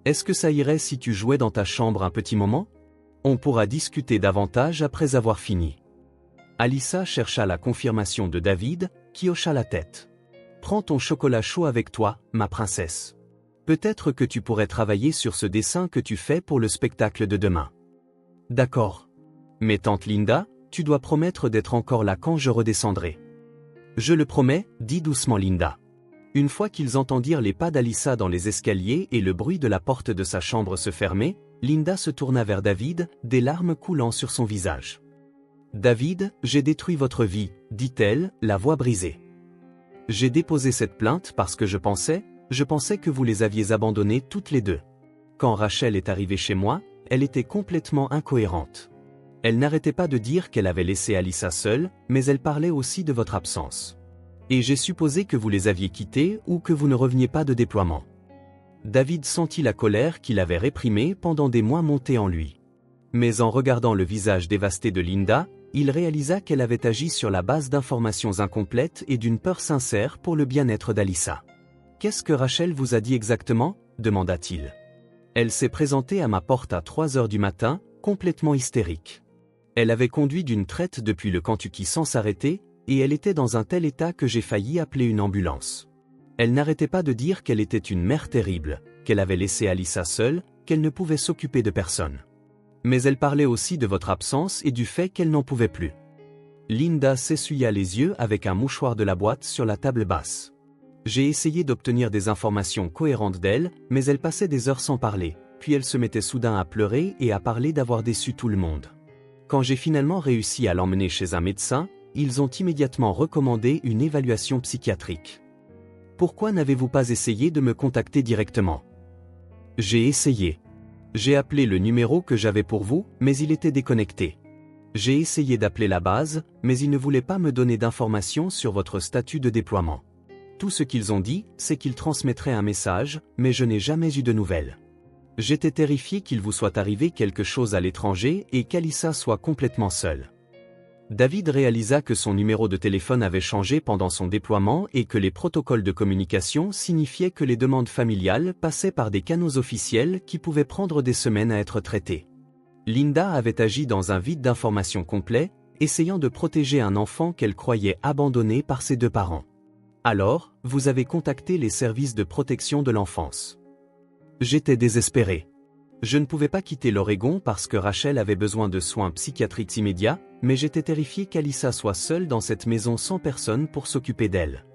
Speaker 1: Est-ce que ça irait si tu jouais dans ta chambre un petit moment ? On pourra discuter davantage après avoir fini. » Alyssa chercha la confirmation de David, qui hocha la tête. « Prends ton chocolat chaud avec toi, ma princesse. Peut-être que tu pourrais travailler sur ce dessin que tu fais pour le spectacle de demain. » « D'accord. Mais tante Linda, tu dois promettre d'être encore là quand je redescendrai. »« Je le promets, » dit doucement Linda. Une fois qu'ils entendirent les pas d'Alyssa dans les escaliers et le bruit de la porte de sa chambre se fermer, Linda se tourna vers David, des larmes coulant sur son visage. « David, j'ai détruit votre vie, » dit-elle, la voix brisée. « J'ai déposé cette plainte parce que je pensais que vous les aviez abandonnées toutes les deux. Quand Rachel est arrivée chez moi, elle était complètement incohérente. Elle n'arrêtait pas de dire qu'elle avait laissé Alyssa seule, mais elle parlait aussi de votre absence. Et j'ai supposé que vous les aviez quittées ou que vous ne reveniez pas de déploiement. » David sentit la colère qu'il avait réprimée pendant des mois monter en lui. Mais en regardant le visage dévasté de Linda, il réalisa qu'elle avait agi sur la base d'informations incomplètes et d'une peur sincère pour le bien-être d'Alyssa. « Qu'est-ce que Rachel vous a dit exactement ?» demanda-t-il. « Elle s'est présentée à ma porte à 3 heures du matin, complètement hystérique. Elle avait conduit d'une traite depuis le Kentucky sans s'arrêter, et elle était dans un tel état que j'ai failli appeler une ambulance. Elle n'arrêtait pas de dire qu'elle était une mère terrible, qu'elle avait laissé Alyssa seule, qu'elle ne pouvait s'occuper de personne. Mais elle parlait aussi de votre absence et du fait qu'elle n'en pouvait plus. » Linda s'essuya les yeux avec un mouchoir de la boîte sur la table basse. « J'ai essayé d'obtenir des informations cohérentes d'elle, mais elle passait des heures sans parler, puis elle se mettait soudain à pleurer et à parler d'avoir déçu tout le monde. Quand j'ai finalement réussi à l'emmener chez un médecin, ils ont immédiatement recommandé une évaluation psychiatrique. Pourquoi n'avez-vous pas essayé de me contacter directement ? » J'ai essayé. J'ai appelé le numéro que j'avais pour vous, mais il était déconnecté. J'ai essayé d'appeler la base, mais ils ne voulaient pas me donner d'informations sur votre statut de déploiement. Tout ce qu'ils ont dit, c'est qu'ils transmettraient un message, mais je n'ai jamais eu de nouvelles. J'étais terrifié qu'il vous soit arrivé quelque chose à l'étranger et qu'Alyssa soit complètement seule. David réalisa que son numéro de téléphone avait changé pendant son déploiement et que les protocoles de communication signifiaient que les demandes familiales passaient par des canaux officiels qui pouvaient prendre des semaines à être traités. Linda avait agi dans un vide d'information complet, essayant de protéger un enfant qu'elle croyait abandonné par ses deux parents. Alors, vous avez contacté les services de protection de l'enfance. J'étais désespéré. Je ne pouvais pas quitter l'Oregon parce que Rachel avait besoin de soins psychiatriques immédiats, mais j'étais terrifié qu'Alyssa soit seule dans cette maison sans personne pour s'occuper d'elle.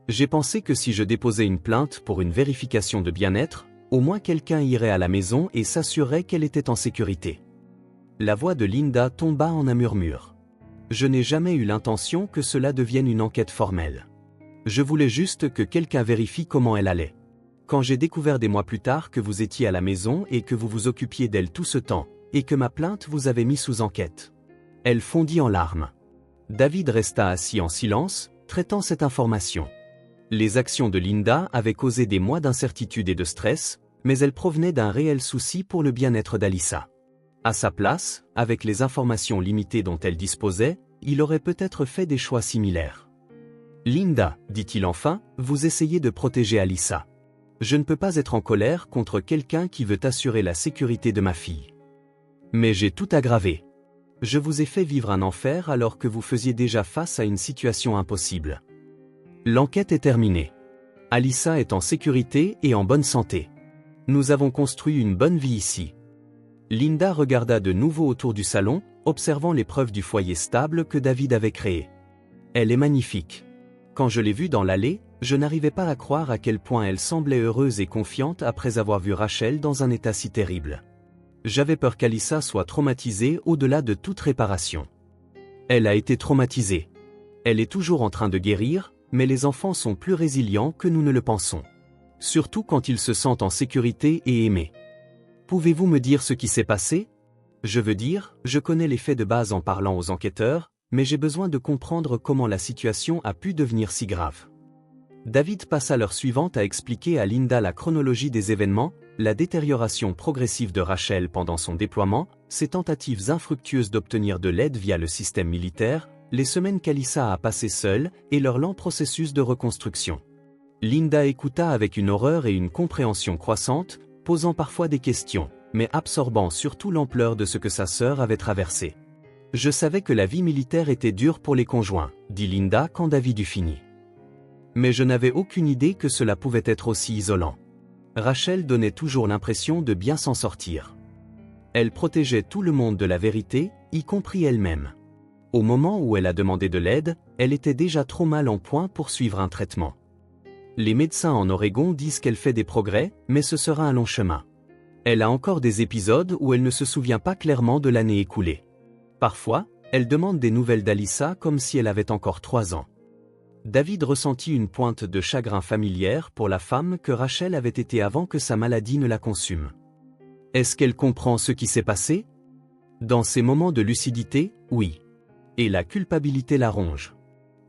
Speaker 1: J'ai pensé que si je déposais une plainte pour une vérification de bien-être, au moins quelqu'un irait à la maison et s'assurerait qu'elle était en sécurité. La voix de Linda tomba en un murmure. Je n'ai jamais eu l'intention que cela devienne une enquête formelle. Je voulais juste que quelqu'un vérifie comment elle allait. Quand j'ai découvert des mois plus tard que vous étiez à la maison et que vous vous occupiez d'elle tout ce temps, et que ma plainte vous avait mis sous enquête. » Elle fondit en larmes. David resta assis en silence, traitant cette information. Les actions de Linda avaient causé des mois d'incertitude et de stress, mais elles provenaient d'un réel souci pour le bien-être d'Alyssa. À sa place, avec les informations limitées dont elle disposait, il aurait peut-être fait des choix similaires. « Linda, dit-il enfin, vous essayez de protéger Alyssa. Je ne peux pas être en colère contre quelqu'un qui veut assurer la sécurité de ma fille. Mais j'ai tout aggravé. Je vous ai fait vivre un enfer alors que vous faisiez déjà face à une situation impossible. L'enquête est terminée. Alyssa est en sécurité et en bonne santé. Nous avons construit une bonne vie ici. » Linda regarda de nouveau autour du salon, observant les preuves du foyer stable que David avait créé. « Elle est magnifique. Quand je l'ai vue dans l'allée, je n'arrivais pas à croire à quel point elle semblait heureuse et confiante après avoir vu Rachel dans un état si terrible. J'avais peur qu'Alyssa soit traumatisée au-delà de toute réparation. Elle a été traumatisée. Elle est toujours en train de guérir, mais les enfants sont plus résilients que nous ne le pensons. Surtout quand ils se sentent en sécurité et aimés. Pouvez-vous me dire ce qui s'est passé? Je veux dire, je connais les faits de base en parlant aux enquêteurs, mais j'ai besoin de comprendre comment la situation a pu devenir si grave. » David passa l'heure suivante à expliquer à Linda la chronologie des événements, la détérioration progressive de Rachel pendant son déploiement, ses tentatives infructueuses d'obtenir de l'aide via le système militaire, les semaines qu'Alyssa a passées seule et leur lent processus de reconstruction. Linda écouta avec une horreur et une compréhension croissante, posant parfois des questions, mais absorbant surtout l'ampleur de ce que sa sœur avait traversé. « Je savais que la vie militaire était dure pour les conjoints, » dit Linda quand David eut fini. « Mais je n'avais aucune idée que cela pouvait être aussi isolant. Rachel donnait toujours l'impression de bien s'en sortir. Elle protégeait tout le monde de la vérité, y compris elle-même. Au moment où elle a demandé de l'aide, elle était déjà trop mal en point pour suivre un traitement. Les médecins en Oregon disent qu'elle fait des progrès, mais ce sera un long chemin. Elle a encore des épisodes où elle ne se souvient pas clairement de l'année écoulée. Parfois, elle demande des nouvelles d'Alyssa comme si elle avait encore 3 ans. » David ressentit une pointe de chagrin familière pour la femme que Rachel avait été avant que sa maladie ne la consume. Est-ce qu'elle comprend ce qui s'est passé? Dans ces moments de lucidité, oui. Et la culpabilité la ronge.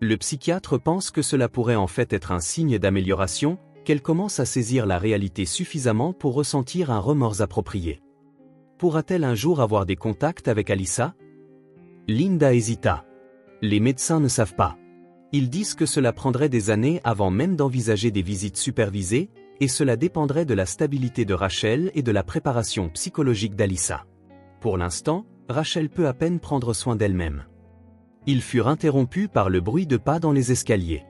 Speaker 1: Le psychiatre pense que cela pourrait en fait être un signe d'amélioration, qu'elle commence à saisir la réalité suffisamment pour ressentir un remords approprié. Pourra-t-elle un jour avoir des contacts avec Alyssa? Linda hésita. Les médecins ne savent pas. Ils disent que cela prendrait des années avant même d'envisager des visites supervisées, et cela dépendrait de la stabilité de Rachel et de la préparation psychologique d'Alyssa. Pour l'instant, Rachel peut à peine prendre soin d'elle-même. Ils furent interrompus par le bruit de pas dans les escaliers.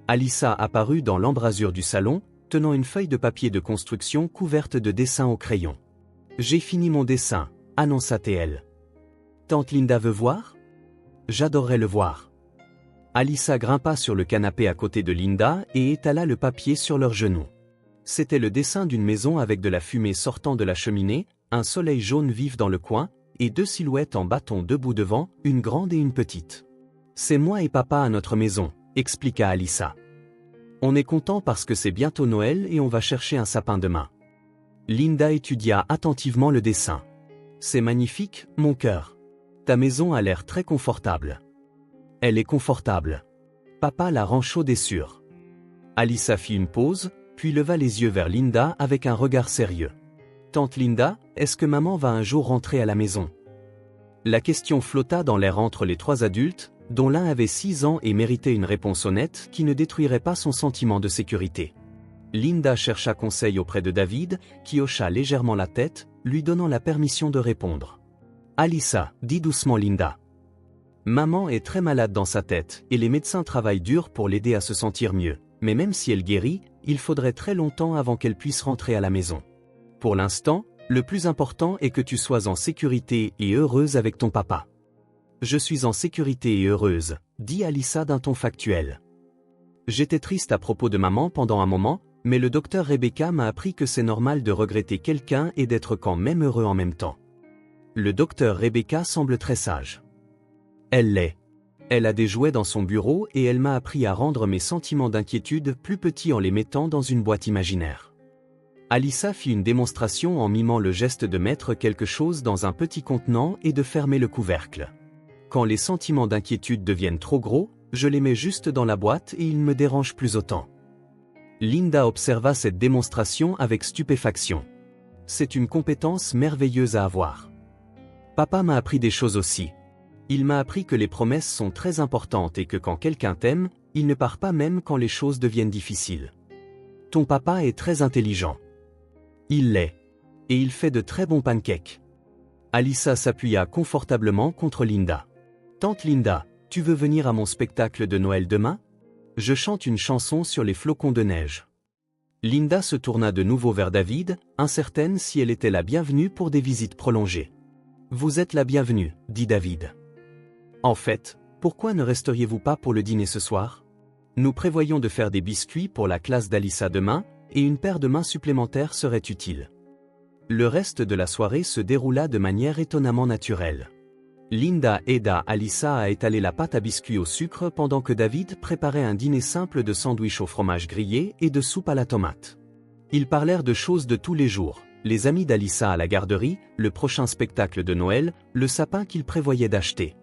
Speaker 1: Alyssa apparut dans l'embrasure du salon, tenant une feuille de papier de construction couverte de dessins au crayon. « J'ai fini mon dessin, » annonça-t-elle. « Tante Linda veut voir? J'adorerais le voir. » Alyssa grimpa sur le canapé à côté de Linda et étala le papier sur leurs genoux. C'était le dessin d'une maison avec de la fumée sortant de la cheminée, un soleil jaune vif dans le coin, et 2 silhouettes en bâton debout devant, une grande et une petite. « C'est moi et papa à notre maison, » expliqua Alyssa. « On est content parce que c'est bientôt Noël et on va chercher un sapin demain. » Linda étudia attentivement le dessin. « C'est magnifique, mon cœur. Ta maison a l'air très confortable. » Elle est confortable. Papa la rend chaude et sûre. Alyssa fit une pause, puis leva les yeux vers Linda avec un regard sérieux. « Tante Linda, est-ce que maman va un jour rentrer à la maison ?» La question flotta dans l'air entre les 3 adultes, dont l'un avait 6 ans et méritait une réponse honnête qui ne détruirait pas son sentiment de sécurité. Linda chercha conseil auprès de David, qui hocha légèrement la tête, lui donnant la permission de répondre. « Alyssa, dit doucement Linda. Maman est très malade dans sa tête, et les médecins travaillent dur pour l'aider à se sentir mieux, mais même si elle guérit, il faudrait très longtemps avant qu'elle puisse rentrer à la maison. Pour l'instant, le plus important est que tu sois en sécurité et heureuse avec ton papa. » « Je suis en sécurité et heureuse, » dit Alyssa d'un ton factuel. « J'étais triste à propos de maman pendant un moment, mais le docteur Rebecca m'a appris que c'est normal de regretter quelqu'un et d'être quand même heureux en même temps. Le docteur Rebecca semble très sage. » Elle l'est. Elle a des jouets dans son bureau et elle m'a appris à rendre mes sentiments d'inquiétude plus petits en les mettant dans une boîte imaginaire. Alyssa fit une démonstration en mimant le geste de mettre quelque chose dans un petit contenant et de fermer le couvercle. Quand les sentiments d'inquiétude deviennent trop gros, je les mets juste dans la boîte et ils ne me dérangent plus autant. Linda observa cette démonstration avec stupéfaction. C'est une compétence merveilleuse à avoir. Papa m'a appris des choses aussi. Il m'a appris que les promesses sont très importantes et que quand quelqu'un t'aime, il ne part pas même quand les choses deviennent difficiles. Ton papa est très intelligent. Il l'est. Et il fait de très bons pancakes. Alyssa s'appuya confortablement contre Linda. Tante Linda, tu veux venir à mon spectacle de Noël demain? Je chante une chanson sur les flocons de neige. Linda se tourna de nouveau vers David, incertaine si elle était la bienvenue pour des visites prolongées. Vous êtes la bienvenue, dit David. En fait, pourquoi ne resteriez-vous pas pour le dîner ce soir? Nous prévoyons de faire des biscuits pour la classe d'Alyssa demain, et une paire de mains supplémentaires serait utile. Le reste de la soirée se déroula de manière étonnamment naturelle. Linda aida Alyssa à étaler la pâte à biscuits au sucre pendant que David préparait un dîner simple de sandwich au fromage grillé et de soupe à la tomate. Ils parlèrent de choses de tous les jours, les amis d'Alyssa à la garderie, le prochain spectacle de Noël, le sapin qu'ils prévoyaient d'acheter.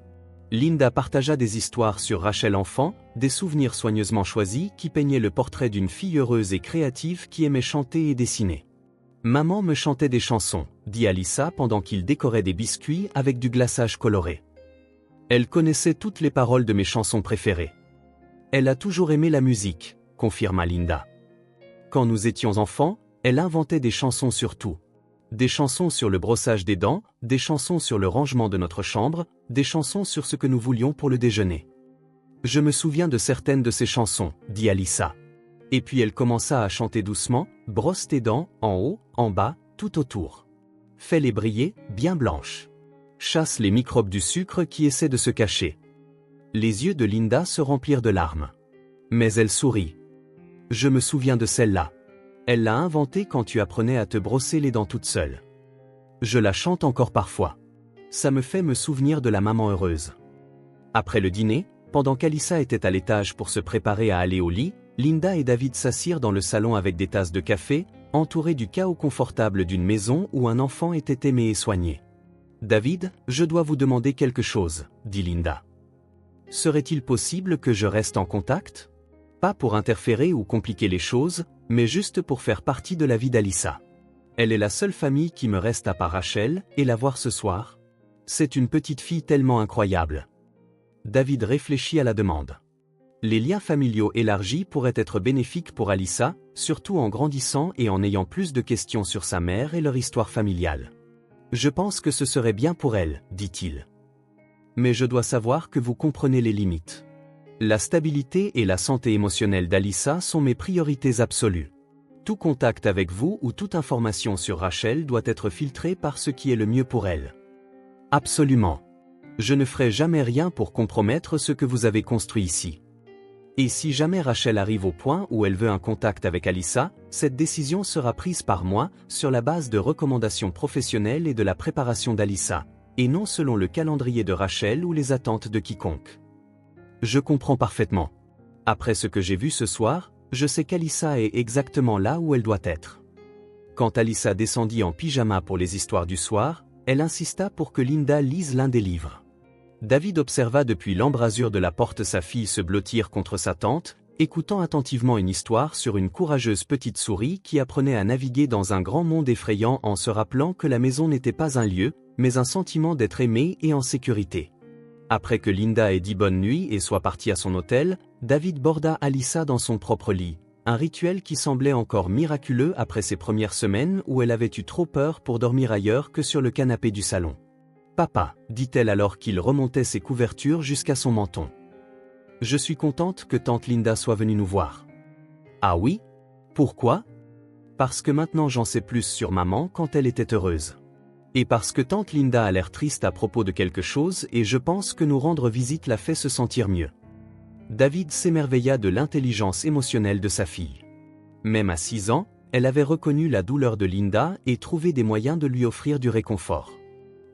Speaker 1: Linda partagea des histoires sur Rachel enfant, des souvenirs soigneusement choisis qui peignaient le portrait d'une fille heureuse et créative qui aimait chanter et dessiner. Maman me chantait des chansons, dit Alyssa pendant qu'ils décoraient des biscuits avec du glaçage coloré. Elle connaissait toutes les paroles de mes chansons préférées. Elle a toujours aimé la musique, confirma Linda. Quand nous étions enfants, elle inventait des chansons sur tout. Des chansons sur le brossage des dents, des chansons sur le rangement de notre chambre, des chansons sur ce que nous voulions pour le déjeuner. Je me souviens de certaines de ces chansons, dit Alyssa. Et puis elle commença à chanter doucement, brosse tes dents, en haut, en bas, tout autour. Fais-les briller, bien blanches. Chasse les microbes du sucre qui essaient de se cacher. Les yeux de Linda se remplirent de larmes. Mais elle sourit. Je me souviens de celle-là. Elle l'a inventée quand tu apprenais à te brosser les dents toute seule. Je la chante encore parfois. Ça me fait me souvenir de la maman heureuse. Après le dîner, pendant qu'Alyssa était à l'étage pour se préparer à aller au lit, Linda et David s'assirent dans le salon avec des tasses de café, entourés du chaos confortable d'une maison où un enfant était aimé et soigné. David, je dois vous demander quelque chose, dit Linda. Serait-il possible que je reste en contact? Pas pour interférer ou compliquer les choses, mais juste pour faire partie de la vie d'Alyssa. Elle est la seule famille qui me reste à part Rachel, et la voir ce soir. C'est une petite fille tellement incroyable. David réfléchit à la demande. Les liens familiaux élargis pourraient être bénéfiques pour Alyssa, surtout en grandissant et en ayant plus de questions sur sa mère et leur histoire familiale. Je pense que ce serait bien pour elle, dit-il. Mais je dois savoir que vous comprenez les limites. La stabilité et la santé émotionnelle d'Alyssa sont mes priorités absolues. Tout contact avec vous ou toute information sur Rachel doit être filtré par ce qui est le mieux pour elle. Absolument. Je ne ferai jamais rien pour compromettre ce que vous avez construit ici. Et si jamais Rachel arrive au point où elle veut un contact avec Alyssa, cette décision sera prise par moi, sur la base de recommandations professionnelles et de la préparation d'Alyssa, et non selon le calendrier de Rachel ou les attentes de quiconque. Je comprends parfaitement. Après ce que j'ai vu ce soir, je sais qu'Alyssa est exactement là où elle doit être. Quand Alyssa descendit en pyjama pour les histoires du soir, elle insista pour que Linda lise l'un des livres. David observa depuis l'embrasure de la porte sa fille se blottir contre sa tante, écoutant attentivement une histoire sur une courageuse petite souris qui apprenait à naviguer dans un grand monde effrayant en se rappelant que la maison n'était pas un lieu, mais un sentiment d'être aimé et en sécurité. Après que Linda ait dit bonne nuit et soit partie à son hôtel, David borda Alyssa dans son propre lit, un rituel qui semblait encore miraculeux après ses premières semaines où elle avait eu trop peur pour dormir ailleurs que sur le canapé du salon. « Papa », dit-elle alors qu'il remontait ses couvertures jusqu'à son menton. « Je suis contente que tante Linda soit venue nous voir. »« Ah oui? Pourquoi? » ?»« Parce que maintenant j'en sais plus sur maman quand elle était heureuse. Et parce que tante Linda a l'air triste à propos de quelque chose et je pense que nous rendre visite l'a fait se sentir mieux. » David s'émerveilla de l'intelligence émotionnelle de sa fille. Même à 6 ans, elle avait reconnu la douleur de Linda et trouvé des moyens de lui offrir du réconfort.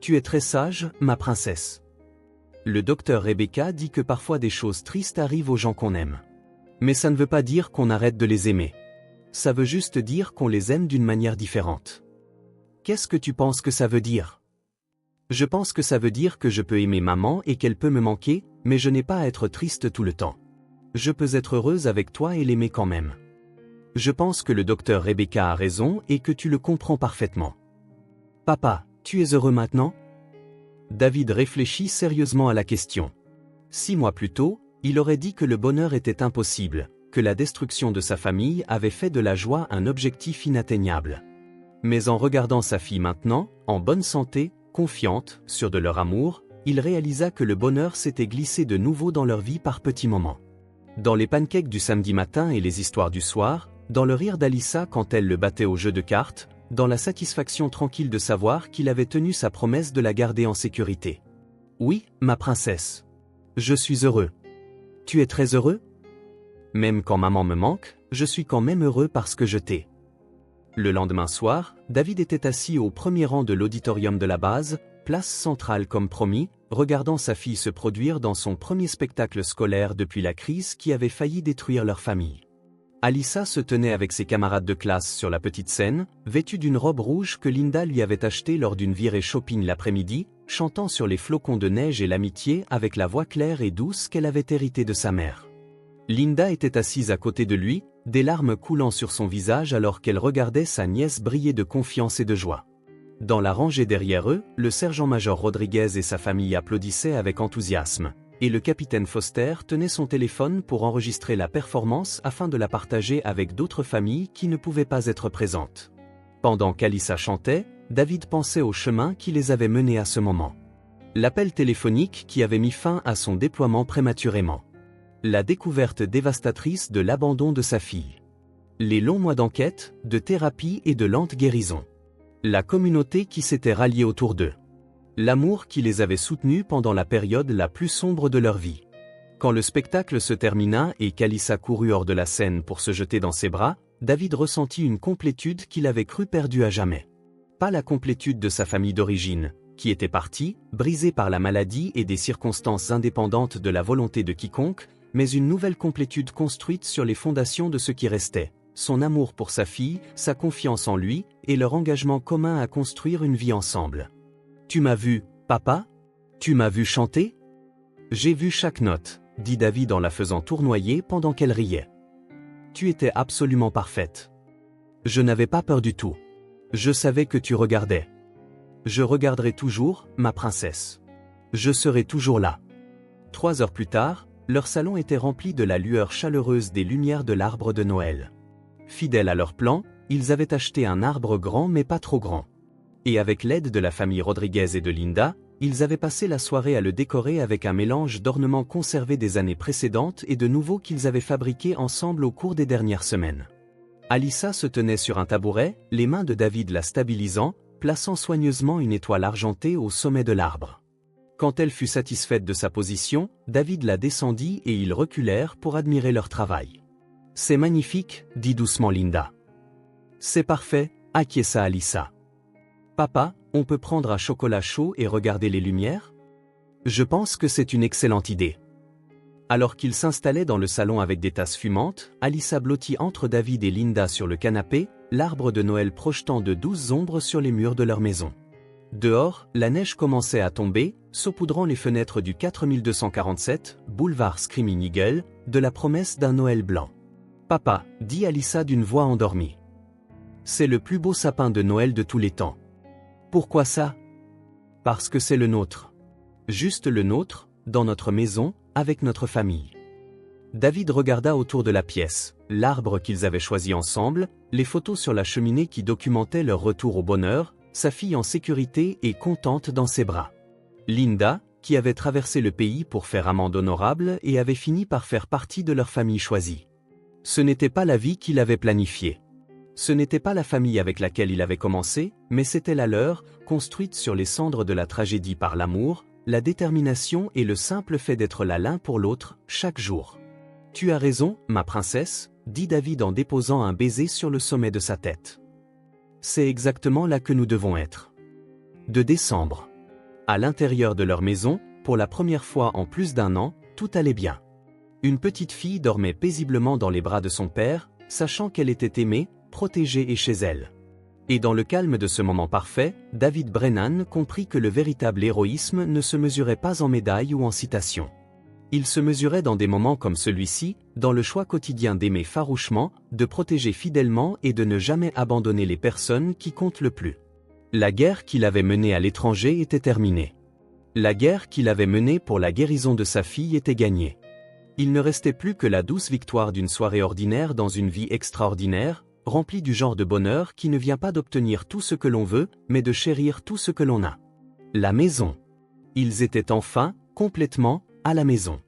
Speaker 1: « Tu es très sage, ma princesse. » Le docteur Rebecca dit que parfois des choses tristes arrivent aux gens qu'on aime. Mais ça ne veut pas dire qu'on arrête de les aimer. Ça veut juste dire qu'on les aime d'une manière différente. Qu'est-ce que tu penses que ça veut dire? Je pense que ça veut dire que je peux aimer maman et qu'elle peut me manquer, mais je n'ai pas à être triste tout le temps. Je peux être heureuse avec toi et l'aimer quand même. Je pense que le docteur Rebecca a raison et que tu le comprends parfaitement. Papa, tu es heureux maintenant? David réfléchit sérieusement à la question. 6 mois plus tôt, il aurait dit que le bonheur était impossible, que la destruction de sa famille avait fait de la joie un objectif inatteignable. Mais en regardant sa fille maintenant, en bonne santé, confiante, sûre de leur amour, il réalisa que le bonheur s'était glissé de nouveau dans leur vie par petits moments. Dans les pancakes du samedi matin et les histoires du soir, dans le rire d'Alyssa quand elle le battait au jeu de cartes, dans la satisfaction tranquille de savoir qu'il avait tenu sa promesse de la garder en sécurité. Oui, ma princesse. Je suis heureux. Tu es très heureux? Même quand maman me manque, je suis quand même heureux parce que je t'ai. Le lendemain soir, David était assis au premier rang de l'auditorium de la base, place centrale comme promis, regardant sa fille se produire dans son premier spectacle scolaire depuis la crise qui avait failli détruire leur famille. Alyssa se tenait avec ses camarades de classe sur la petite scène, vêtue d'une robe rouge que Linda lui avait achetée lors d'une virée shopping l'après-midi, chantant sur les flocons de neige et l'amitié avec la voix claire et douce qu'elle avait héritée de sa mère. Linda était assise à côté de lui, des larmes coulant sur son visage alors qu'elle regardait sa nièce briller de confiance et de joie. Dans la rangée derrière eux, le sergent-major Rodriguez et sa famille applaudissaient avec enthousiasme, et le capitaine Foster tenait son téléphone pour enregistrer la performance afin de la partager avec d'autres familles qui ne pouvaient pas être présentes. Pendant qu'Alyssa chantait, David pensait au chemin qui les avait menés à ce moment. L'appel téléphonique qui avait mis fin à son déploiement prématurément. La découverte dévastatrice de l'abandon de sa fille. Les longs mois d'enquête, de thérapie et de lente guérison. La communauté qui s'était ralliée autour d'eux. L'amour qui les avait soutenus pendant la période la plus sombre de leur vie. Quand le spectacle se termina et qu'Alyssa courut hors de la scène pour se jeter dans ses bras, David ressentit une complétude qu'il avait cru perdue à jamais. Pas la complétude de sa famille d'origine, qui était partie, brisée par la maladie et des circonstances indépendantes de la volonté de quiconque, mais une nouvelle complétude construite sur les fondations de ce qui restait, son amour pour sa fille, sa confiance en lui, et leur engagement commun à construire une vie ensemble. Tu m'as vu, papa? Tu m'as vu chanter? J'ai vu chaque note, dit David en la faisant tournoyer pendant qu'elle riait. Tu étais absolument parfaite. Je n'avais pas peur du tout. Je savais que tu regardais. Je regarderai toujours, ma princesse. Je serai toujours là. 3 heures plus tard, leur salon était rempli de la lueur chaleureuse des lumières de l'arbre de Noël. Fidèles à leur plan, ils avaient acheté un arbre grand mais pas trop grand. Et avec l'aide de la famille Rodriguez et de Linda, ils avaient passé la soirée à le décorer avec un mélange d'ornements conservés des années précédentes et de nouveaux qu'ils avaient fabriqués ensemble au cours des dernières semaines. Alyssa se tenait sur un tabouret, les mains de David la stabilisant, plaçant soigneusement une étoile argentée au sommet de l'arbre. Quand elle fut satisfaite de sa position, David la descendit et ils reculèrent pour admirer leur travail. « C'est magnifique, dit doucement Linda. « C'est parfait, acquiesça Alyssa. Papa, on peut prendre un chocolat chaud et regarder les lumières? Je pense que c'est une excellente idée. » Alors qu'ils s'installaient dans le salon avec des tasses fumantes, Alyssa blottit entre David et Linda sur le canapé, l'arbre de Noël projetant de douces ombres sur les murs de leur maison. Dehors, la neige commençait à tomber, saupoudrant les fenêtres du 4247, boulevard Screaming Eagle, de la promesse d'un Noël blanc. « Papa, dit Alyssa d'une voix endormie. C'est le plus beau sapin de Noël de tous les temps. Pourquoi ça? Parce que c'est le nôtre. Juste le nôtre, dans notre maison, avec notre famille. » David regarda autour de la pièce, l'arbre qu'ils avaient choisi ensemble, les photos sur la cheminée qui documentaient leur retour au bonheur, sa fille en sécurité et contente dans ses bras. Linda, qui avait traversé le pays pour faire amende honorable et avait fini par faire partie de leur famille choisie. Ce n'était pas la vie qu'il avait planifiée. Ce n'était pas la famille avec laquelle il avait commencé, mais c'était la leur, construite sur les cendres de la tragédie par l'amour, la détermination et le simple fait d'être là l'un pour l'autre, chaque jour. « Tu as raison, ma princesse, » dit David en déposant un baiser sur le sommet de sa tête. C'est exactement là que nous devons être. De décembre. À l'intérieur de leur maison, pour la première fois en plus d'1 an, tout allait bien. Une petite fille dormait paisiblement dans les bras de son père, sachant qu'elle était aimée, protégée et chez elle. Et dans le calme de ce moment parfait, David Brennan comprit que le véritable héroïsme ne se mesurait pas en médailles ou en citations. Il se mesurait dans des moments comme celui-ci, dans le choix quotidien d'aimer farouchement, de protéger fidèlement et de ne jamais abandonner les personnes qui comptent le plus. La guerre qu'il avait menée à l'étranger était terminée. La guerre qu'il avait menée pour la guérison de sa fille était gagnée. Il ne restait plus que la douce victoire d'une soirée ordinaire dans une vie extraordinaire, remplie du genre de bonheur qui ne vient pas d'obtenir tout ce que l'on veut, mais de chérir tout ce que l'on a. La maison. Ils étaient enfin, complètement, à la maison.